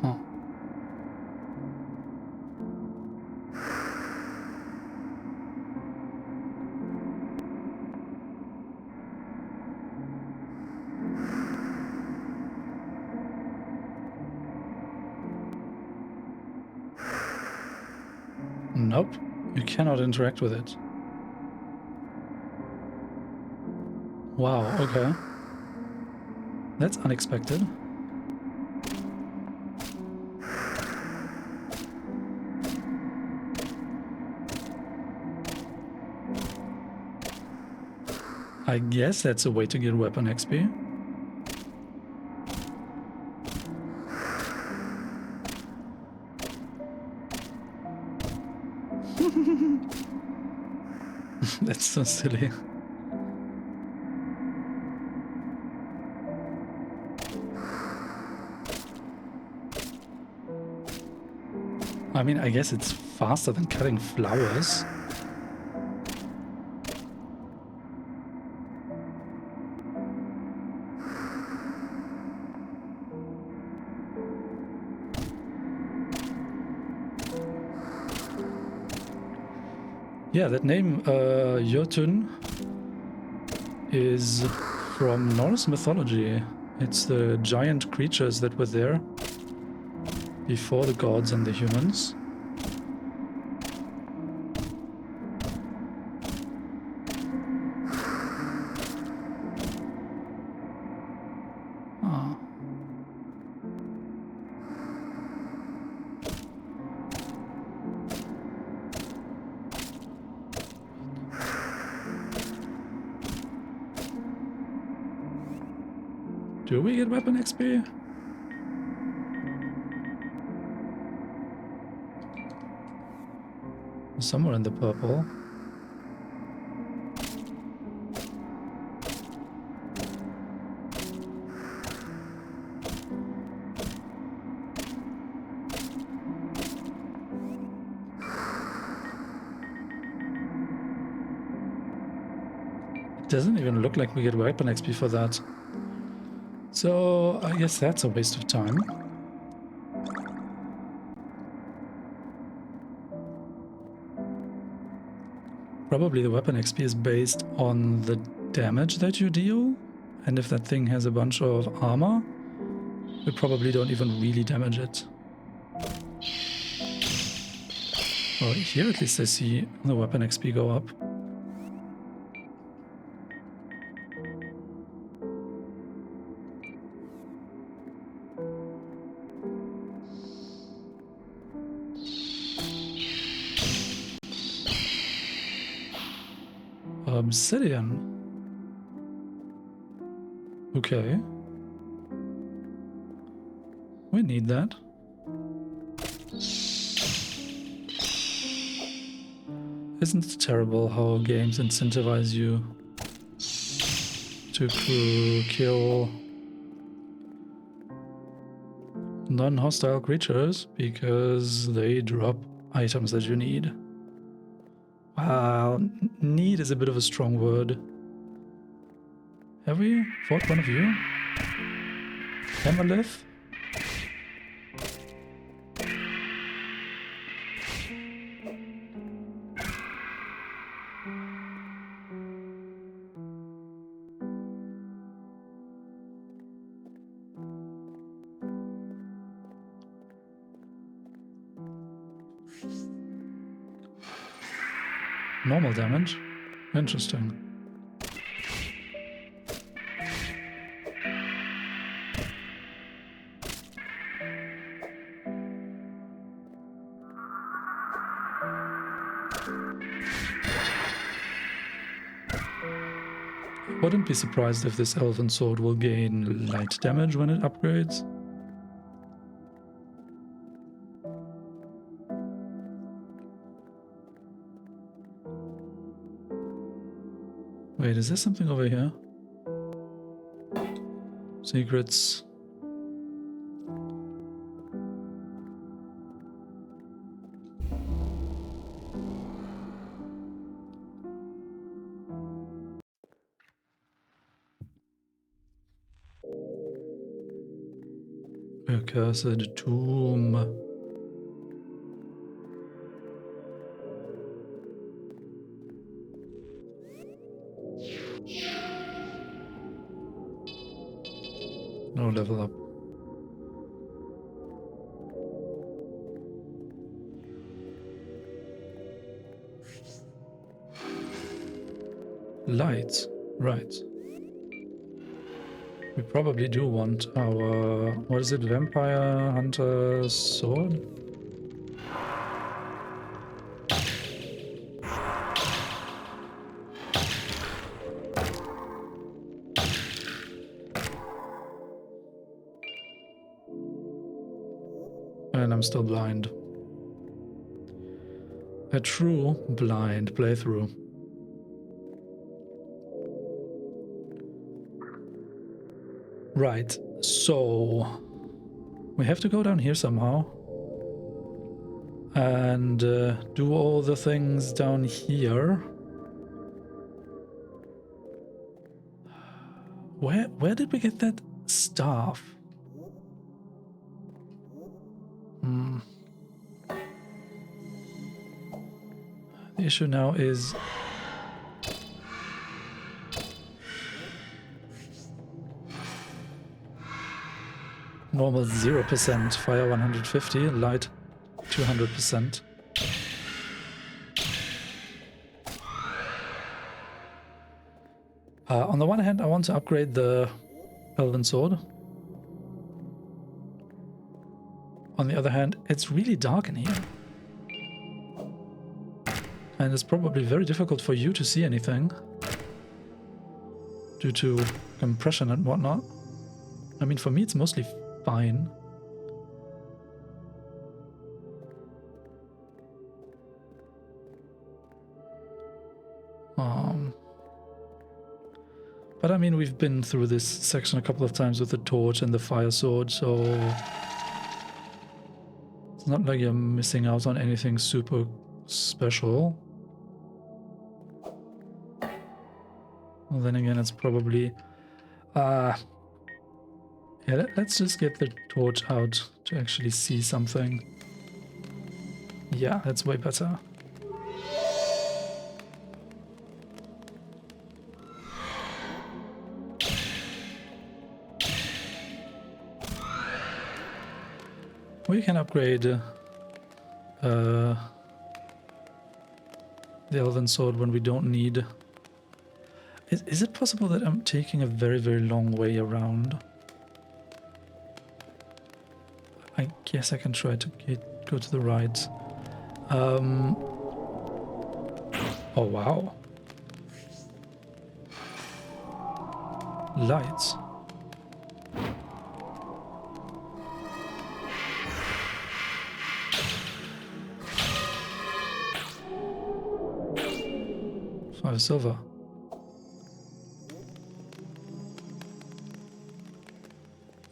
Huh. Nope. You cannot interact with it. Wow, okay. That's unexpected. I guess that's a way to get weapon XP. That's so silly. I mean, I guess it's faster than cutting flowers. Yeah, that name, Jotun, is from Norse mythology. It's the giant creatures that were there before the gods and the humans. Ah. Do we get weapon XP? Somewhere in the purple. It doesn't even look like we get weapon XP for that. So I guess that's a waste of time. Probably the weapon XP is based on the damage that you deal. And if that thing has a bunch of armor, we probably don't even really damage it. Well, here at least I see the weapon XP go up. Obsidian. Okay. We need that. Isn't it terrible how games incentivize you to kill non-hostile creatures because they drop items that you need? Wow, need is a bit of a strong word. Have we fought one of you? Hammerlith? Normal damage? Interesting. Wouldn't be surprised if this elven sword will gain light damage when it upgrades. Wait, is there something over here? Secrets. Accursed Tomb. No level up. Lights, right. We probably do want our, what is it, Vampire Hunter sword? And I'm still blind. A true blind playthrough. Right, so we have to go down here somehow. and do all the things down here. Where did we get that staff? The issue now is normal 0%, fire 150, light 200%. On the one hand, I want to upgrade the Elven Sword. On the other hand, it's really dark in here. And it's probably very difficult for you to see anything due to compression and whatnot. I mean, for me, it's mostly fine. But I mean, we've been through this section a couple of times with the torch and the fire sword, so it's not like you're missing out on anything super special. Well, then again, it's probably... yeah, let's just get the torch out to actually see something. Yeah, that's way better. We can upgrade the Elven Sword when we don't need... Is it possible that I'm taking a very, very long way around? I guess I can try to go to the right. Oh, wow. Lights. Silver.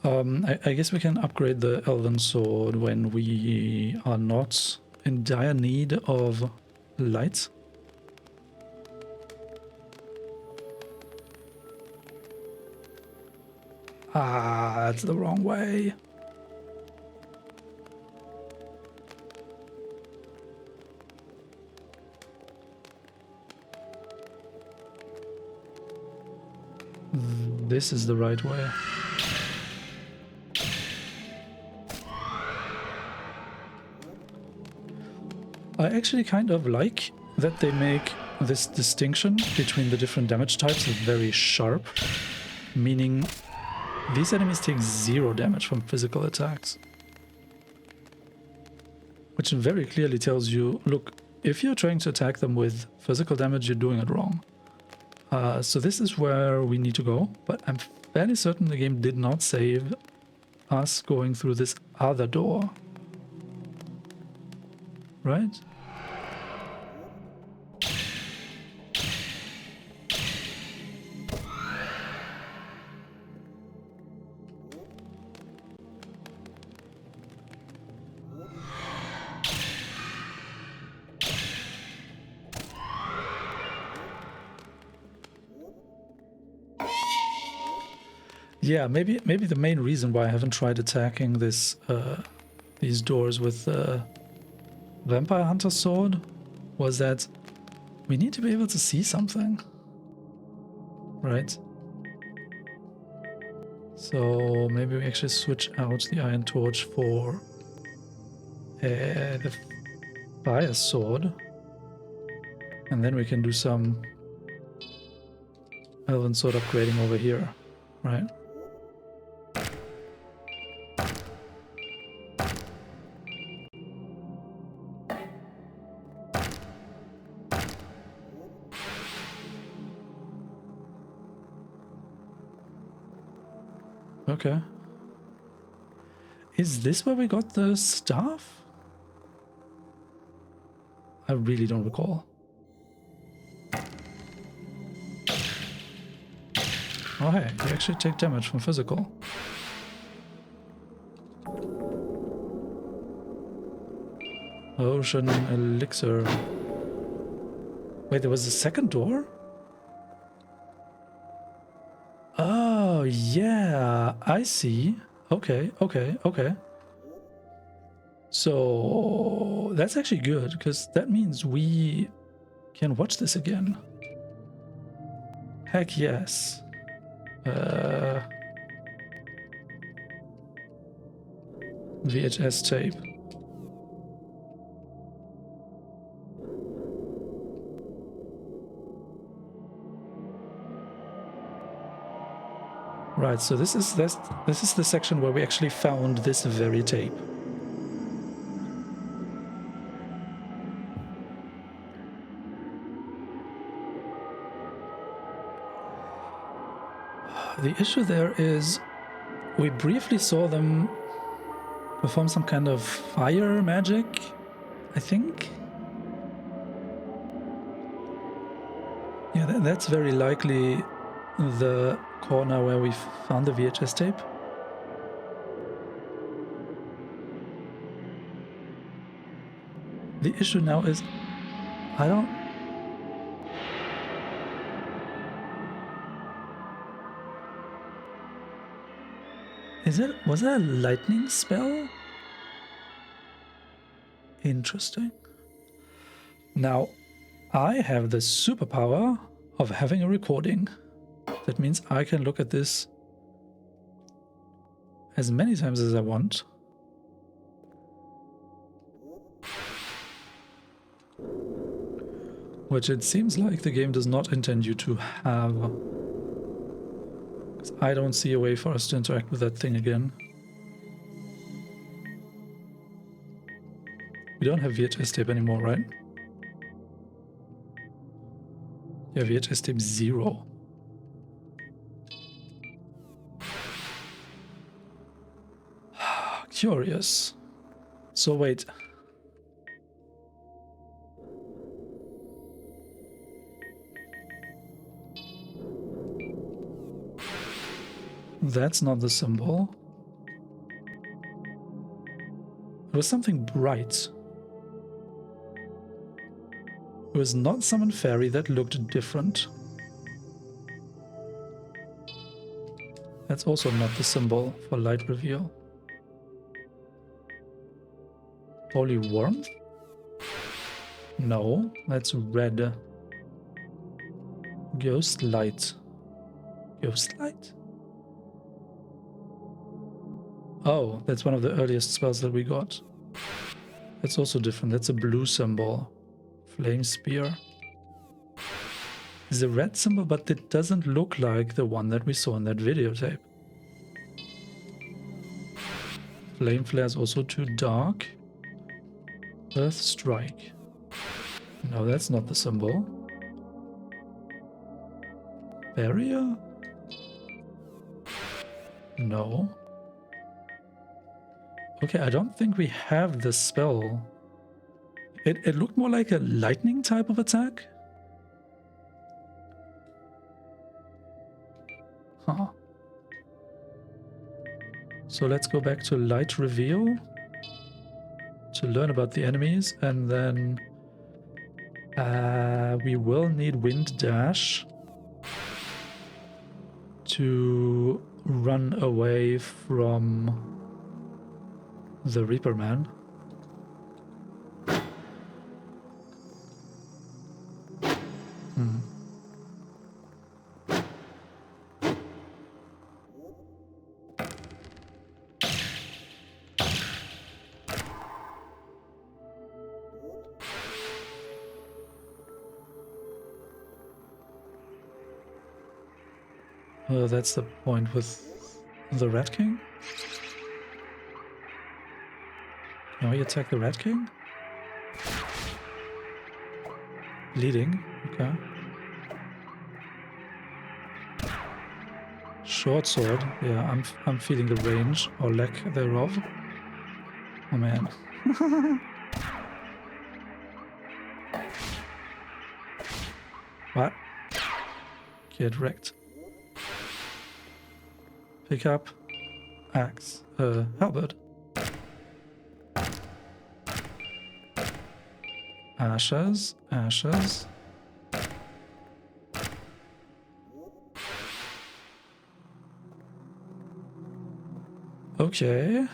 I guess we can upgrade the Elven Sword when we are not in dire need of light. Ah, that's the wrong way. This is the right way. I actually kind of like that they make this distinction between the different damage types very sharp, meaning these enemies take 0 damage from physical attacks. Which very clearly tells you, look, if you're trying to attack them with physical damage, you're doing it wrong. So this is where we need to go, but I'm fairly certain the game did not save us going through this other door. Right? Yeah, maybe the main reason why I haven't tried attacking this these doors with the Vampire Hunter Sword was that we need to be able to see something, right? So maybe we actually switch out the Iron Torch for the Fire Sword, and then we can do some Elven Sword upgrading over here, right? Okay. Is this where we got the staff? I really don't recall. Oh hey, they actually take damage from physical. Ocean elixir. Wait, there was a second door? Oh, yeah, I see. Okay, okay, okay. So that's actually good, because that means we can watch this again. Heck yes. VHS tape. Right, so this is the section where we actually found this very tape. The issue there is we briefly saw them perform some kind of fire magic, I think. Yeah, that's very likely the corner where we found the VHS tape. The issue now is I don't... Was that a lightning spell? Interesting. Now, I have the superpower of having a recording. That means I can look at this as many times as I want. Which it seems like the game does not intend you to have. Because I don't see a way for us to interact with that thing again. We don't have VHS tape anymore, right? Yeah, VHS tape 0. Curious. So wait. That's not the symbol. It was something bright. It was not summon fairy that looked different. That's also not the symbol for light reveal. Holy warmth? No, that's red. Ghost light. Ghost light? Oh, that's one of the earliest spells that we got. That's also different. That's a blue symbol. Flame spear. It's a red symbol, but it doesn't look like the one that we saw in that videotape. Flame flare is also too dark. Earth strike. No, that's not the symbol. Barrier? No. Okay, I don't think we have the spell. It looked more like a lightning type of attack. Huh. So let's go back to light reveal to learn about the enemies, and then we will need wind dash to run away from the Reaper Man. That's the point with the Rat King. Now we attack the Rat King. Bleeding, okay. Short sword, yeah, I'm feeling the range or lack thereof. Oh man. What? Get wrecked. Pick up. Axe. Halberd. Ashes, ashes. Okay.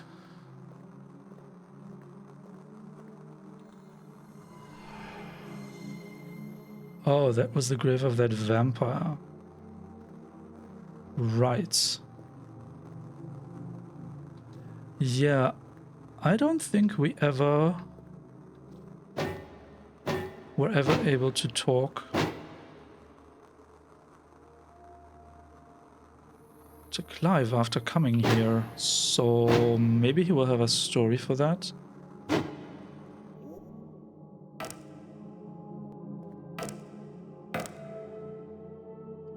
Oh, that was the grave of that vampire. Right. Yeah, I don't think we were ever able to talk to Clive after coming here, so maybe he will have a story for that.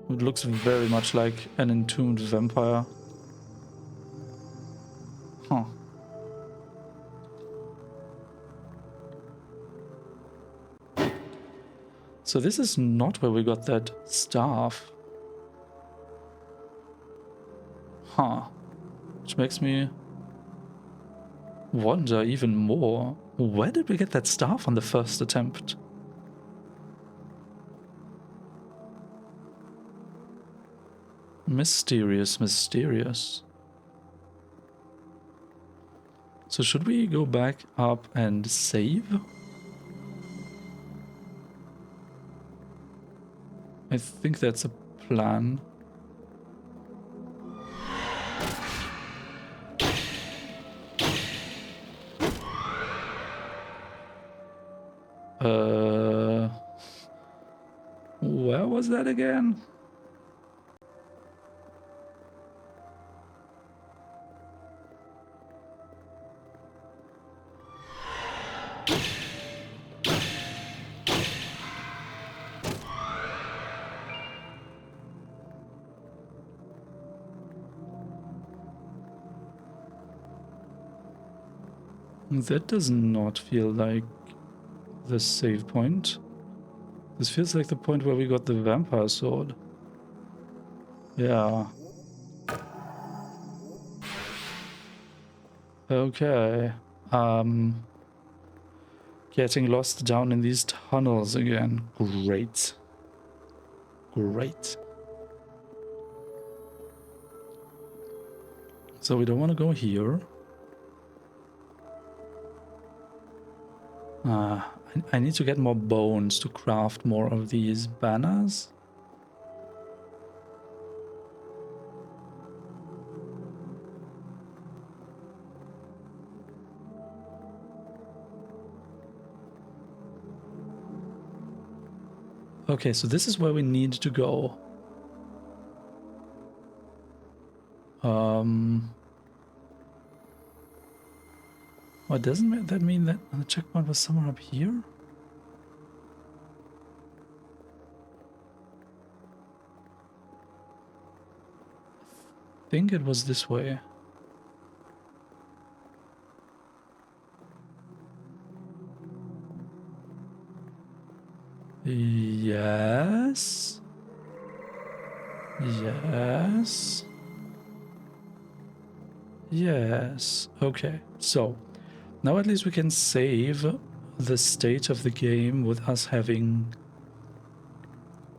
It looks very much like an entombed vampire. Huh. So this is not where we got that staff. Huh. Which makes me wonder even more. Where did we get that staff on the first attempt? Mysterious, mysterious. So should we go back up and save? I think that's a plan. Where was that again? That does not feel like the save point. This feels like the point where we got the vampire sword. Yeah. Okay. Getting lost down in these tunnels again. Great. Great. So we don't want to go here. I need to get more bones to craft more of these banners. Okay, so this is where we need to go. What doesn't that mean that the checkpoint was somewhere up here? I think it was this way. Yes. Yes. Yes. Okay, so now at least we can save the state of the game with us having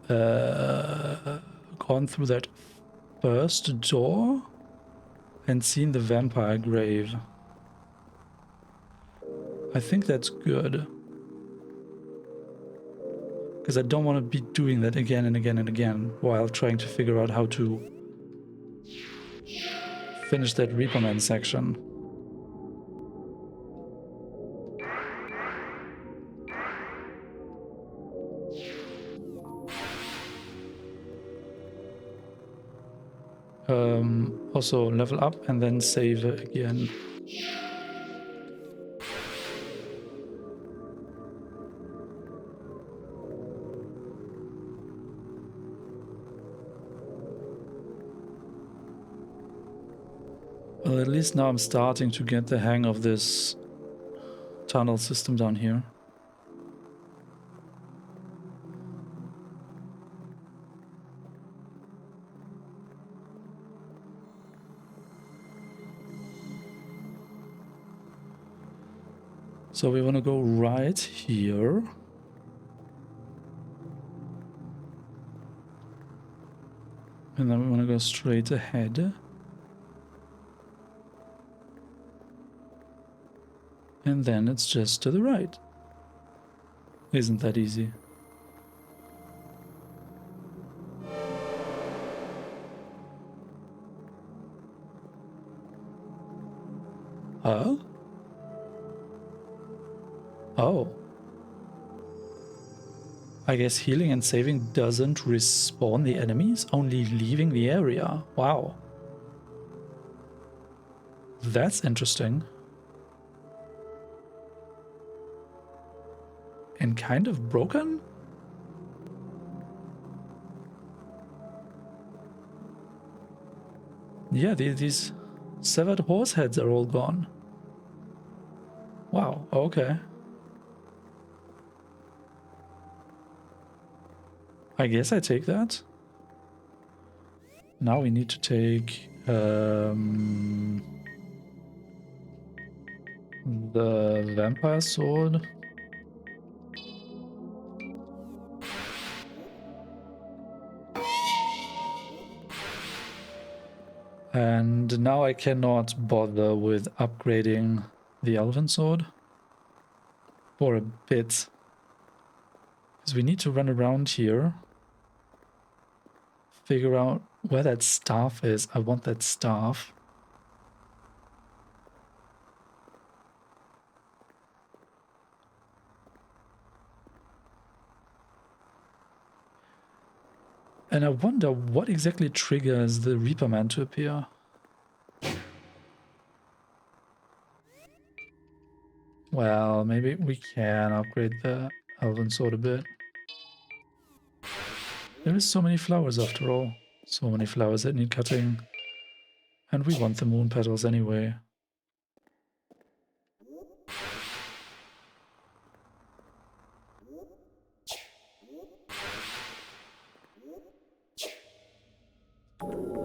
gone through that first door and seen the vampire grave. I think that's good. Because I don't want to be doing that again and again and again while trying to figure out how to finish that Reaperman section. Also level up and then save again. Well, at least now I'm starting to get the hang of this tunnel system down here. So we want to go right here. And then we want to go straight ahead. And then it's just to the right. Isn't that easy? Huh? Oh. I guess healing and saving doesn't respawn the enemies, only leaving the area. Wow. That's interesting. And kind of broken? Yeah, these severed horse heads are all gone. Wow, okay. I guess I take that. Now we need to take the vampire sword. And now I cannot bother with upgrading the elven sword for a bit. Because we need to run around here. Figure out where that staff is. I want that staff. And I wonder what exactly triggers the Reaper Man to appear. Well, maybe we can upgrade the elven sword a bit. There is so many flowers after all. So many flowers that need cutting. And we want the moon petals anyway.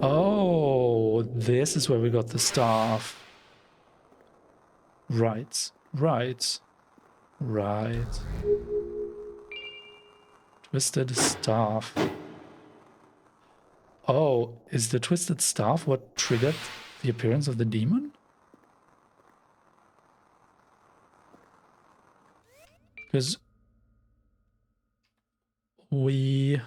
Oh, this is where we got the staff. Right, right, right. Twisted staff. Oh, is the twisted staff what triggered the appearance of the demon? Because we...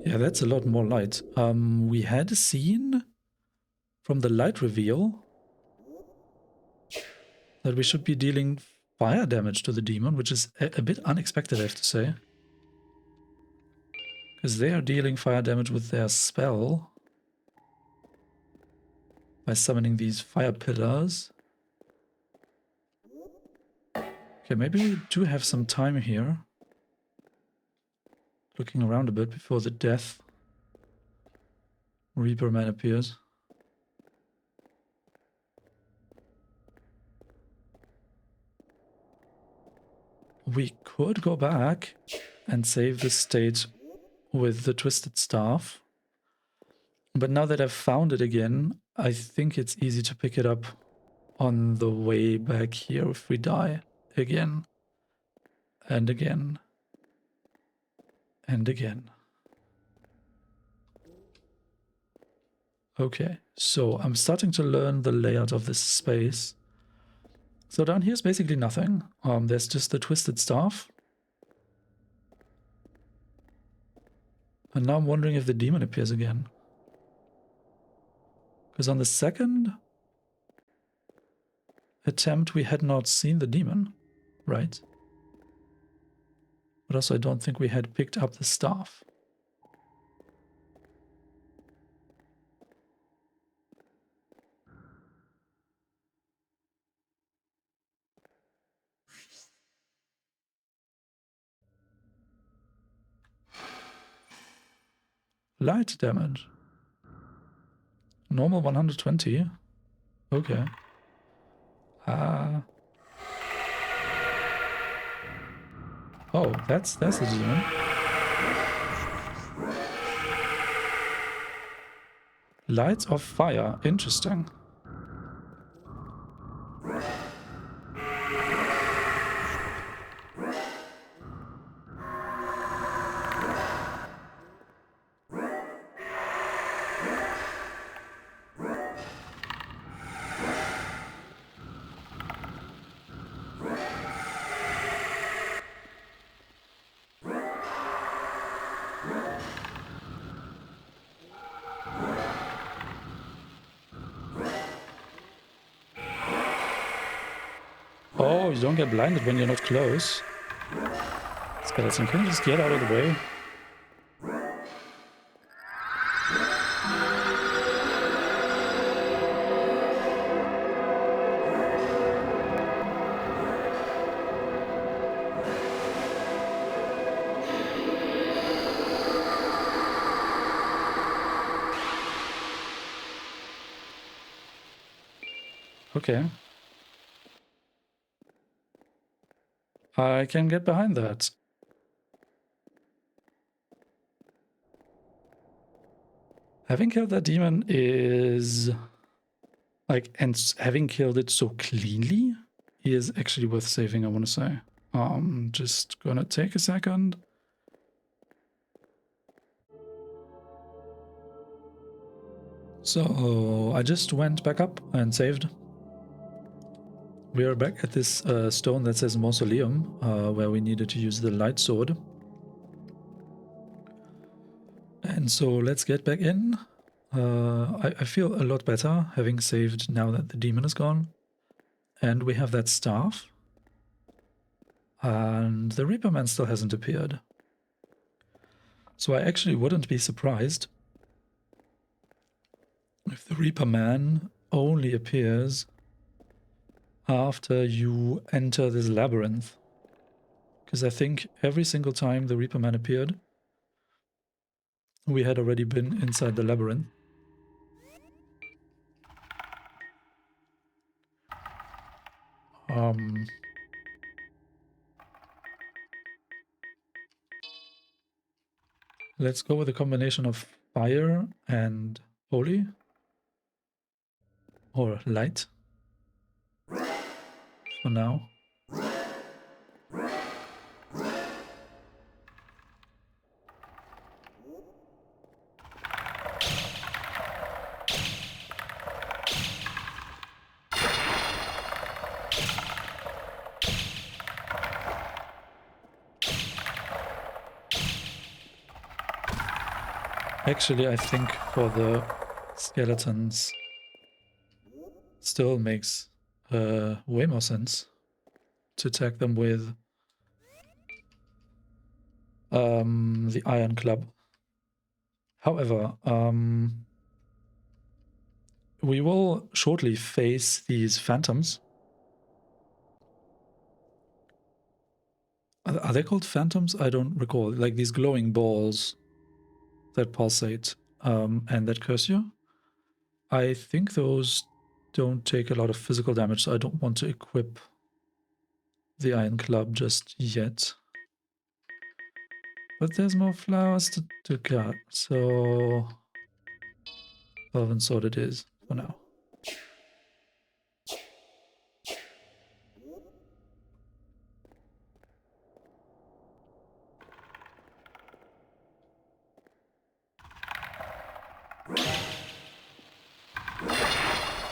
Yeah, that's a lot more light. We had seen from the light reveal that we should be dealing fire damage to the demon, which is a bit unexpected, I have to say. Because they are dealing fire damage with their spell by summoning these fire pillars. Okay, maybe we do have some time here. Looking around a bit before the death Reaper Man appears. We could go back and save the state with the Twisted Staff. But now that I've found it again, I think it's easy to pick it up on the way back here if we die again and again and again. Okay, so I'm starting to learn the layout of this space. So down here is basically nothing. There's just the Twisted Staff. And now I'm wondering if the demon appears again. Because on the second attempt we had not seen the demon, right? But also I don't think we had picked up the staff. Light damage. Normal 120. Okay. Oh, that's a demon. Lights of fire. Interesting. Oh, you don't get blinded when you're not close. Skeleton, can you just get out of the way? Okay. I can get behind that. Having killed that demon is... like, and having killed it so cleanly is actually worth saving, I want to say. Just gonna take a second. So I just went back up and saved. We are back at this stone that says Mausoleum, where we needed to use the light sword. And so let's get back in. I feel a lot better having saved now that the demon is gone. And we have that staff. And the Reaper Man still hasn't appeared. So I actually wouldn't be surprised if the Reaper Man only appears after you enter this labyrinth. Because I think every single time the Reaper Man appeared, we had already been inside the labyrinth. Let's go with a combination of fire and holy. Or light. For now. Actually, I think for the skeletons still makes way more sense to attack them with the iron club. However, we will shortly face these phantoms. Are they called phantoms? I don't recall. Like these glowing balls that pulsate and that curse you. I think those don't take a lot of physical damage, so I don't want to equip the iron club just yet. But there's more flowers to cut, so Elven Sword it is for now.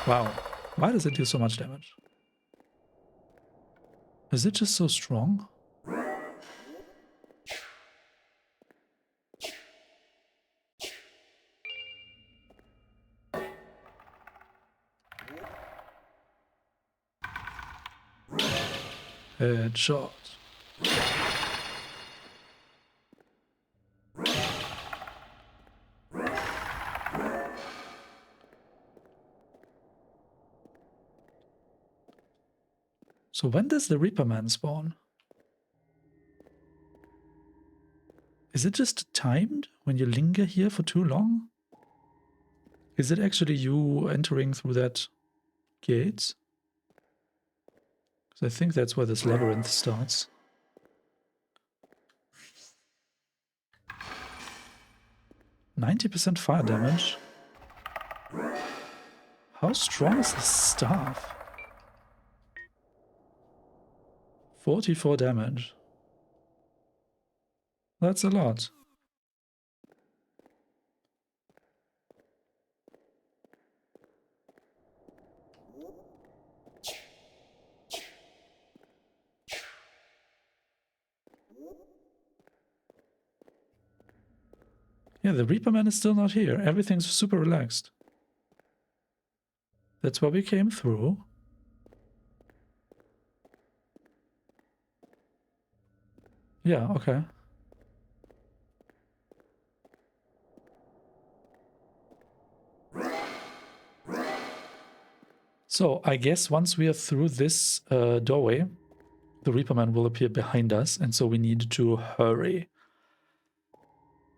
Wow, why does it do so much damage? Is it just so strong? Headshot. So when does the Reaper Man spawn? Is it just timed when you linger here for too long? Is it actually you entering through that gate? Because I think that's where this labyrinth starts. 90% fire damage. How strong is this staff? 44 damage. That's a lot. Yeah, the Reaper Man is still not here. Everything's super relaxed. That's why we came through. Yeah, okay. So I guess once we are through this doorway, the Reaper Man will appear behind us, and so we need to hurry.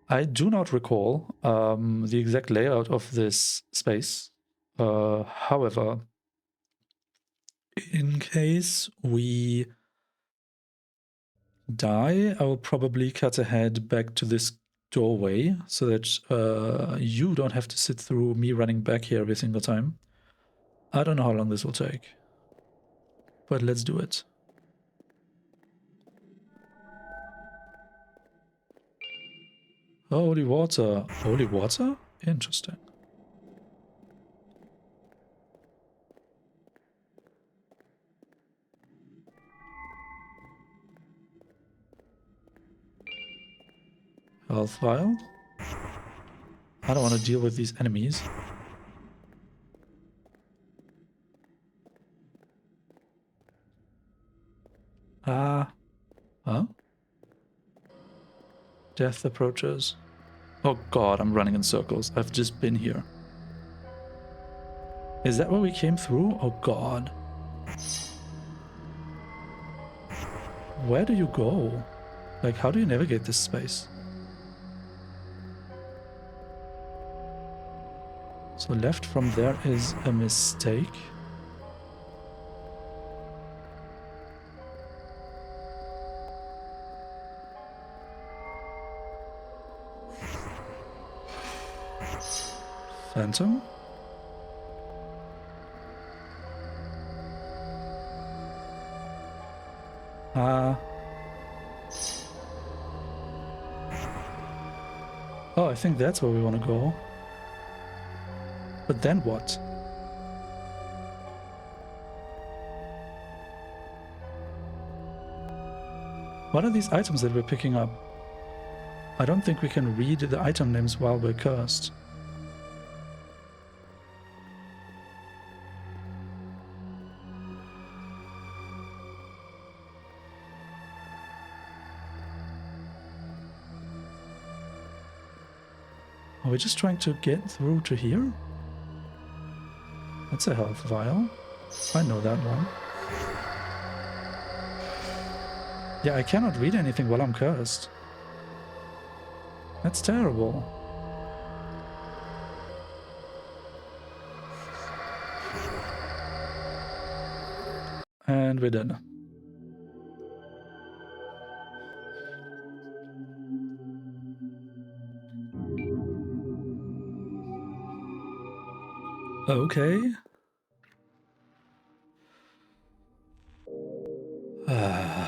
I do not recall the exact layout of this space. However, in case we die, I will probably cut ahead back to this doorway so that you don't have to sit through me running back here every single time. I don't know how long this will take, but let's do it. Holy water. Holy water? Interesting. Health vial. I don't want to deal with these enemies. Ah. Huh? Death approaches. Oh god, I'm running in circles. I've just been here. Is that where we came through? Oh god. Where do you go? Like, how do you navigate this space? So left from there is a mistake. Phantom? Oh, I think that's where we want to go. But then what? What are these items that we're picking up? I don't think we can read the item names while we're cursed. Are we just trying to get through to here? That's a health vial. I know that one. Yeah, I cannot read anything while I'm cursed. That's terrible. And we're done. Okay.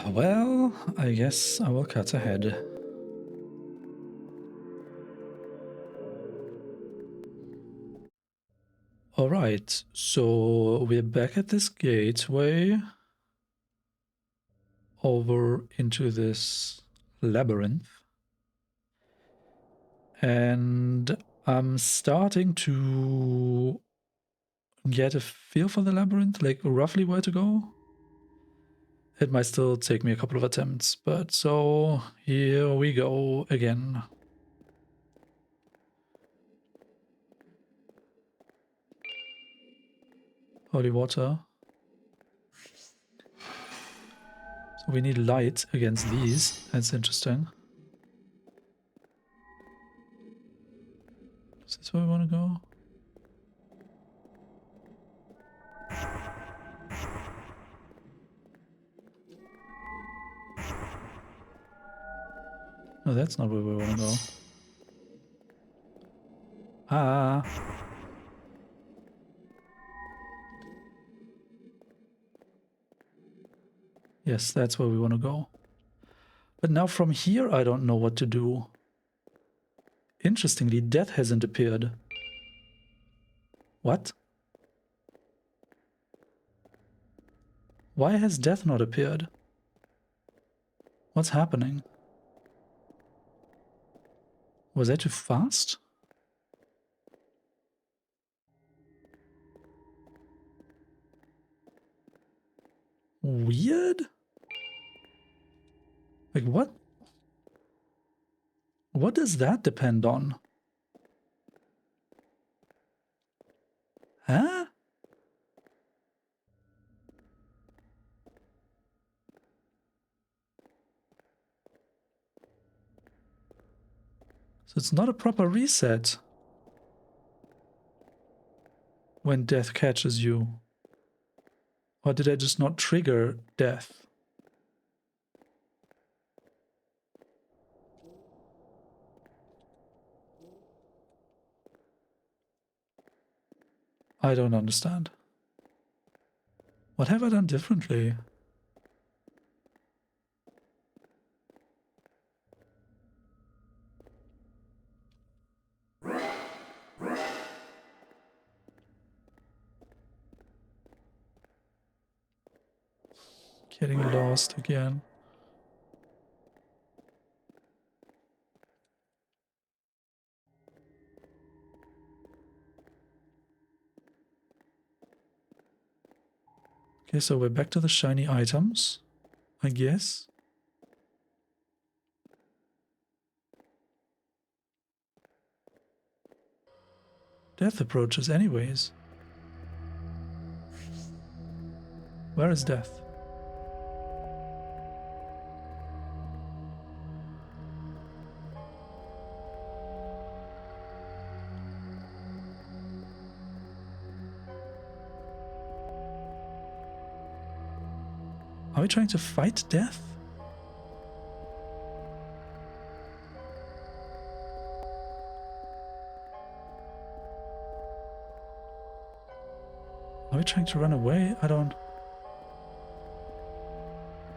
Well, I guess I will cut ahead. Alright, so we're back at this gateway over into this labyrinth. And I'm starting to get a feel for the labyrinth, like roughly where to go. It might still take me a couple of attempts, but so here we go again. Holy water. So we need light against these. That's interesting. Is this where we want to go? No, that's not where we want to go. Ah. Yes, that's where we want to go. But now from here, I don't know what to do. Interestingly, death hasn't appeared. What? Why has death not appeared? What's happening? Was I too fast? Weird? Like what? What does that depend on? Huh? So it's not a proper reset when death catches you. Or did I just not trigger death? I don't understand. What have I done differently? Getting lost again. Okay, so we're back to the shiny items, I guess. Death approaches anyways. Where is death? Are we trying to fight death? Are we trying to run away? I don't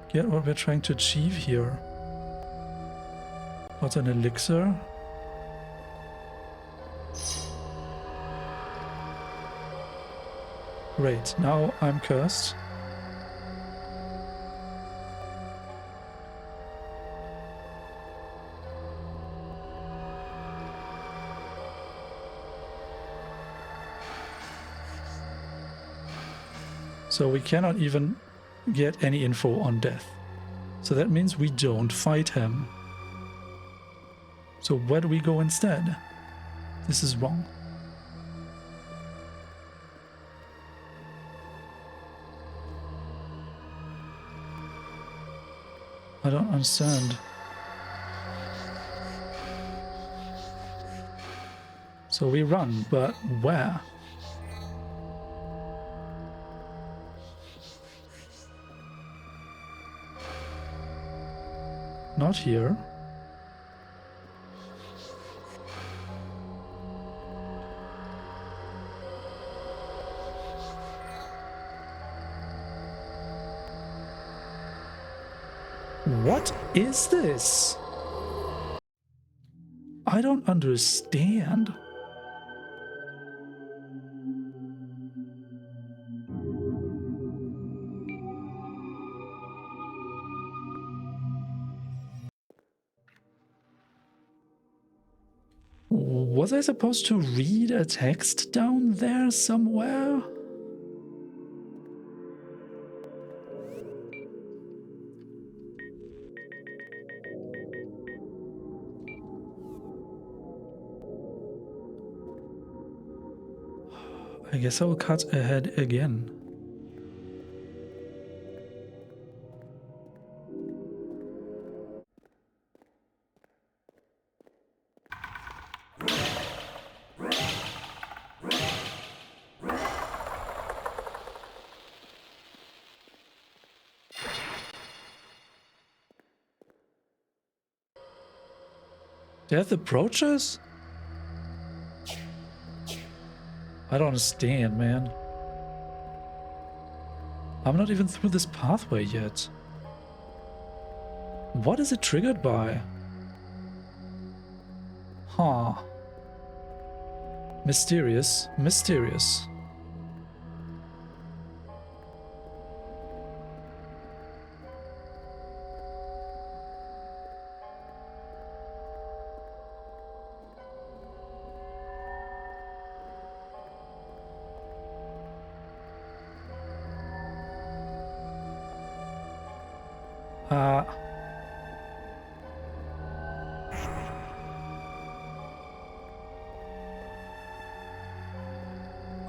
get what we're trying to achieve here. What's an elixir? Great, now I'm cursed. So we cannot even get any info on death. So that means we don't fight him. So where do we go instead? This is wrong. I don't understand. So we run, but where? Not here. What is this? I don't understand. Was I supposed to read a text down there somewhere? I guess I will cut ahead again. Death approaches? I don't understand, man. I'm not even through this pathway yet. What is it triggered by? Huh. Mysterious. Mysterious.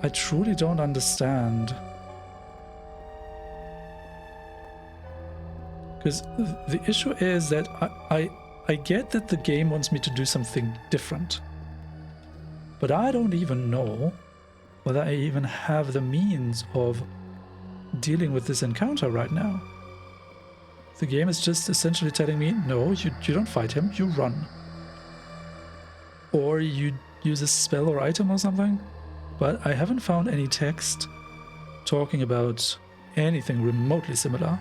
I truly don't understand. Because the issue is that I get that the game wants me to do something different. But I don't even know whether I even have the means of dealing with this encounter right now. The game is just essentially telling me, no, you don't fight him, you run. Or you use a spell or item or something. But I haven't found any text talking about anything remotely similar.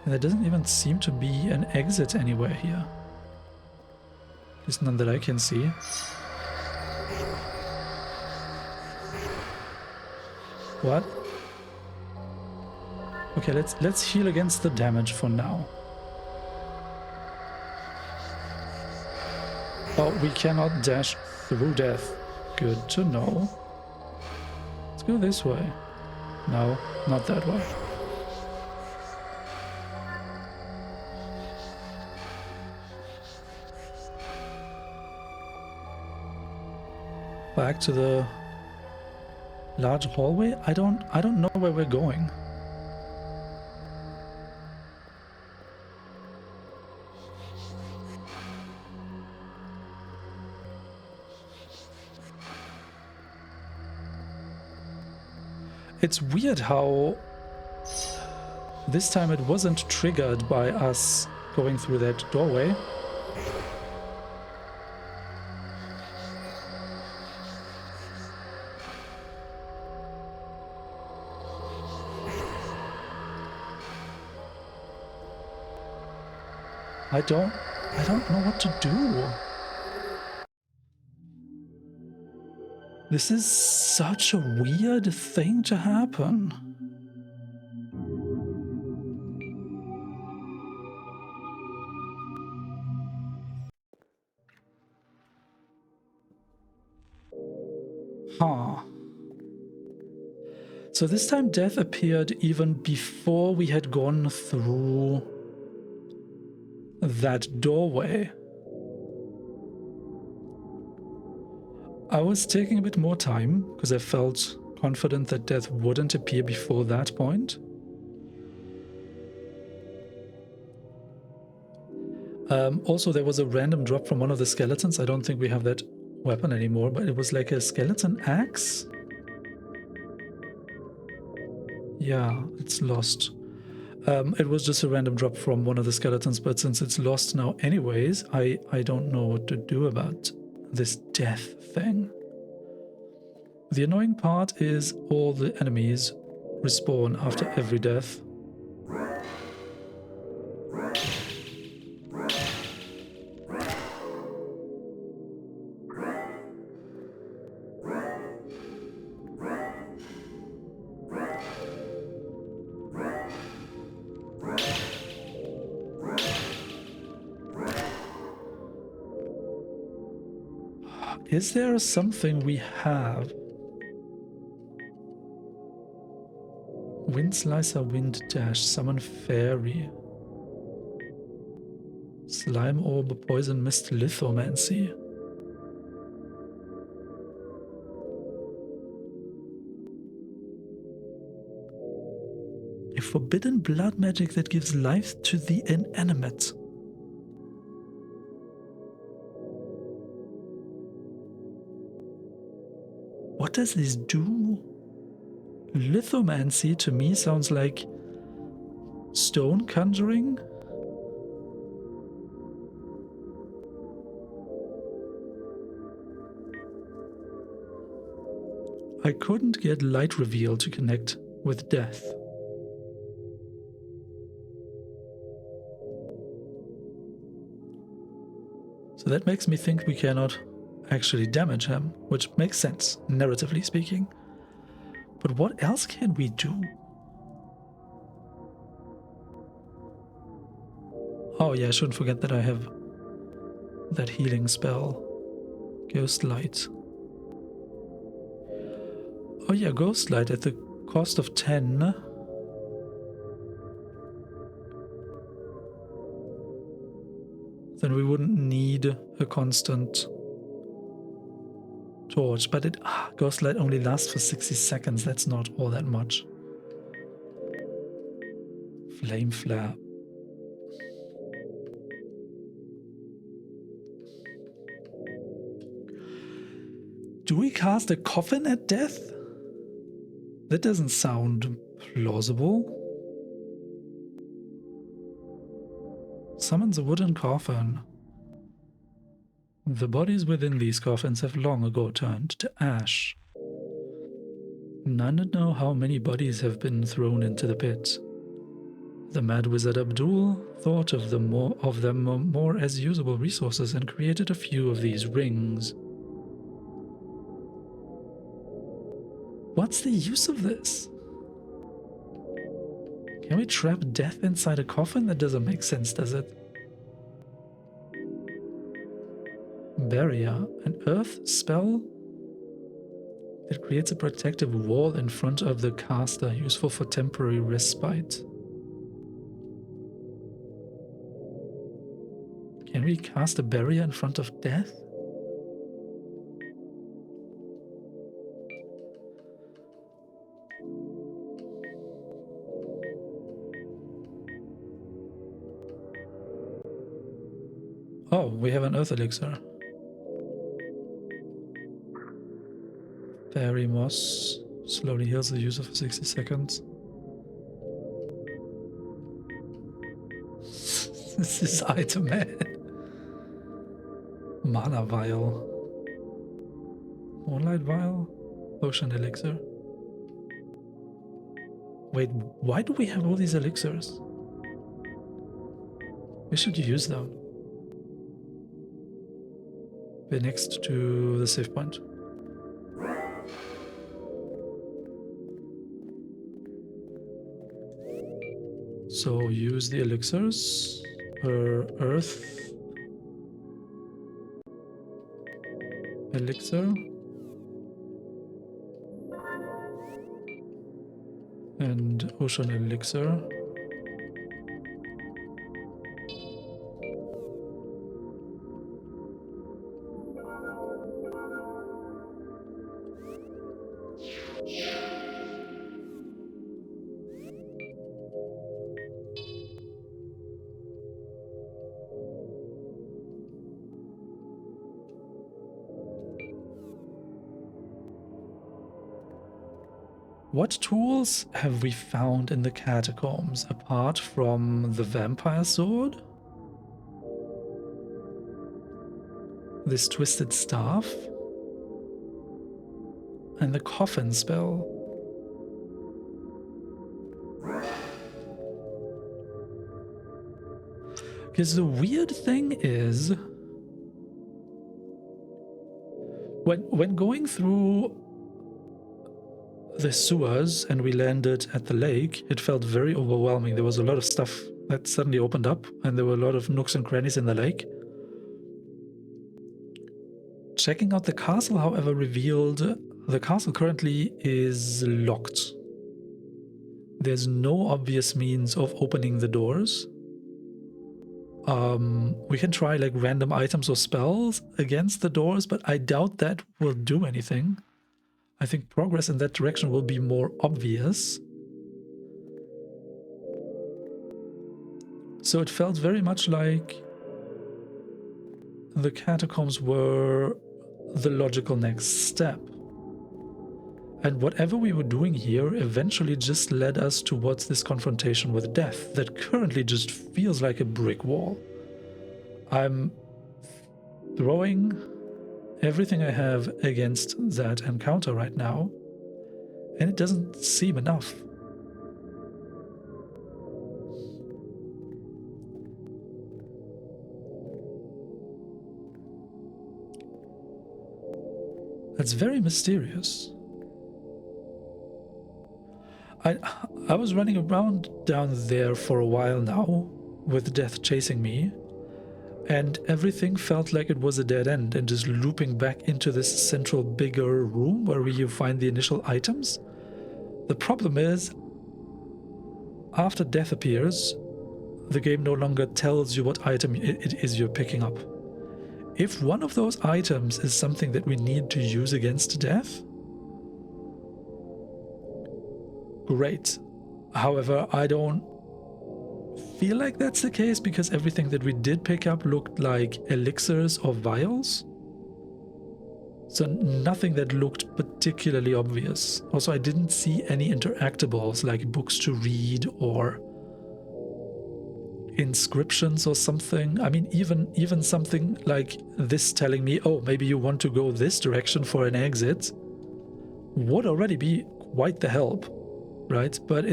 And there doesn't even seem to be an exit anywhere here. There's none that I can see. What? Okay, let's heal against the damage for now. Oh, we cannot dash through death. Good to know. Let's go this way. No, not that way. Back to the large hallway. I don't know where we're going. It's weird how this time it wasn't triggered by us going through that doorway. I don't know what to do. This is such a weird thing to happen. Huh. So this time death appeared even before we had gone through that doorway. I was taking a bit more time because I felt confident that death wouldn't appear before that point. Also, there was a random drop from one of the skeletons. I don't think we have that weapon anymore, but it was like a skeleton axe. Yeah, it's lost. It was just a random drop from one of the skeletons, but since it's lost now anyways, I don't know what to do about this death thing. The annoying part is all the enemies respawn after every death. Is there something we have? Wind Slicer, Wind Dash, Summon Fairy. Slime Orb, Poison Mist, Lithomancy. A forbidden blood magic that gives life to the inanimate. What does this do? Lithomancy to me sounds like stone conjuring. I couldn't get Light Reveal to connect with death. So that makes me think we cannot actually damage him, which makes sense, narratively speaking. But what else can we do? Oh yeah, I shouldn't forget that I have that healing spell. Ghost Light. Oh yeah, Ghost Light at the cost of 10. Then we wouldn't need a constant torch. But Ghost Light only lasts for 60 seconds. That's not all that much. Flame Flare. Do we cast a coffin at death? That doesn't sound plausible. Summons a wooden coffin. The bodies within these coffins have long ago turned to ash. None know how many bodies have been thrown into the pit. The mad wizard Abdul thought of them more as usable resources and created a few of these rings. What's the use of this? Can we trap death inside a coffin? That doesn't make sense, does it? Barrier, an earth spell that creates a protective wall in front of the caster, useful for temporary respite. Can we cast a barrier in front of death? Oh, we have an earth elixir. Fairy moss slowly heals the user for 60 seconds. This is item, man. Mana vial. Moonlight vial. Ocean elixir. Wait, why do we have all these elixirs? We should use them. We're next to the save point. So use the elixirs. Earth elixir and ocean elixir. What tools have we found in the catacombs apart from the vampire sword? This twisted staff? And the coffin spell? Because the weird thing is, when going through the sewers and we landed at the lake, it felt very overwhelming. There was a lot of stuff that suddenly opened up, and there were a lot of nooks and crannies in the lake. Checking out the castle, however, revealed the castle currently is locked. There's no obvious means of opening the doors. We can try like random items or spells against the doors, but I doubt that will do anything. I think progress in that direction will be more obvious. So it felt very much like the catacombs were the logical next step. And whatever we were doing here eventually just led us towards this confrontation with death that currently just feels like a brick wall. I'm throwing everything I have against that encounter right now, and it doesn't seem enough. That's very mysterious. I was running around down there for a while now, with death chasing me, and everything felt like it was a dead end, and just looping back into this central bigger room where you find the initial items. The problem is, after death appears, the game no longer tells you what item it is you're picking up. If one of those items is something that we need to use against death, great. However, I don't feel like that's the case, because everything that we did pick up looked like elixirs or vials. So nothing that looked particularly obvious. Also, I didn't see any interactables like books to read or inscriptions or something. I mean, even something like this telling me, oh, maybe you want to go this direction for an exit, would already be quite the help, right? But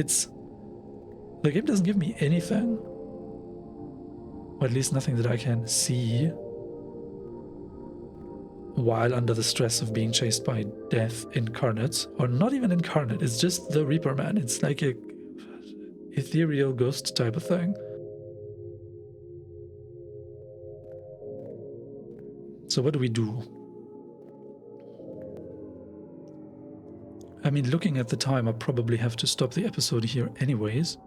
the game doesn't give me anything, or at least nothing that I can see, while under the stress of being chased by death incarnate, or not even incarnate, it's just the Reaper Man. It's like a ethereal ghost type of thing. So what do we do? I mean, looking at the time, I probably have to stop the episode here anyways.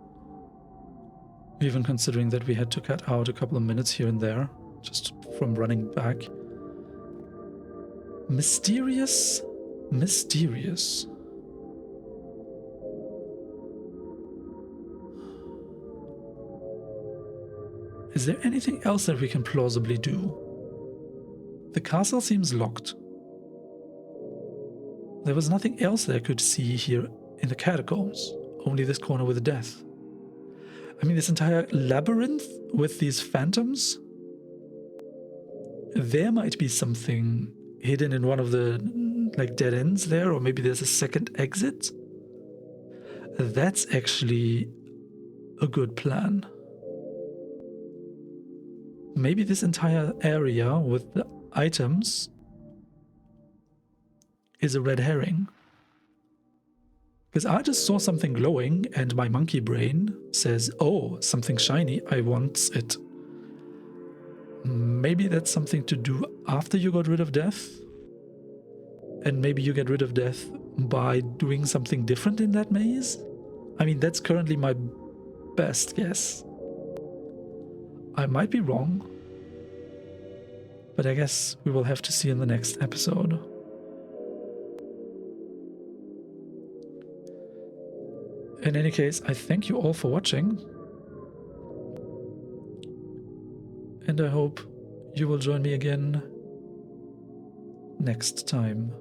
Even considering that we had to cut out a couple of minutes here and there, just from running back. Mysterious. Mysterious. Is there anything else that we can plausibly do? The castle seems locked. There was nothing else that I could see here in the catacombs, only this corner with death. I mean, this entire labyrinth with these phantoms, there might be something hidden in one of the like dead ends there, or maybe there's a second exit. That's actually a good plan. Maybe this entire area with the items is a red herring. Because I just saw something glowing and my monkey brain says, oh, something shiny, I want it. Maybe that's something to do after you got rid of death. And maybe you get rid of death by doing something different in that maze. I mean, that's currently my best guess. I might be wrong, but I guess we will have to see in the next episode. In any case, I thank you all for watching, and I hope you will join me again next time.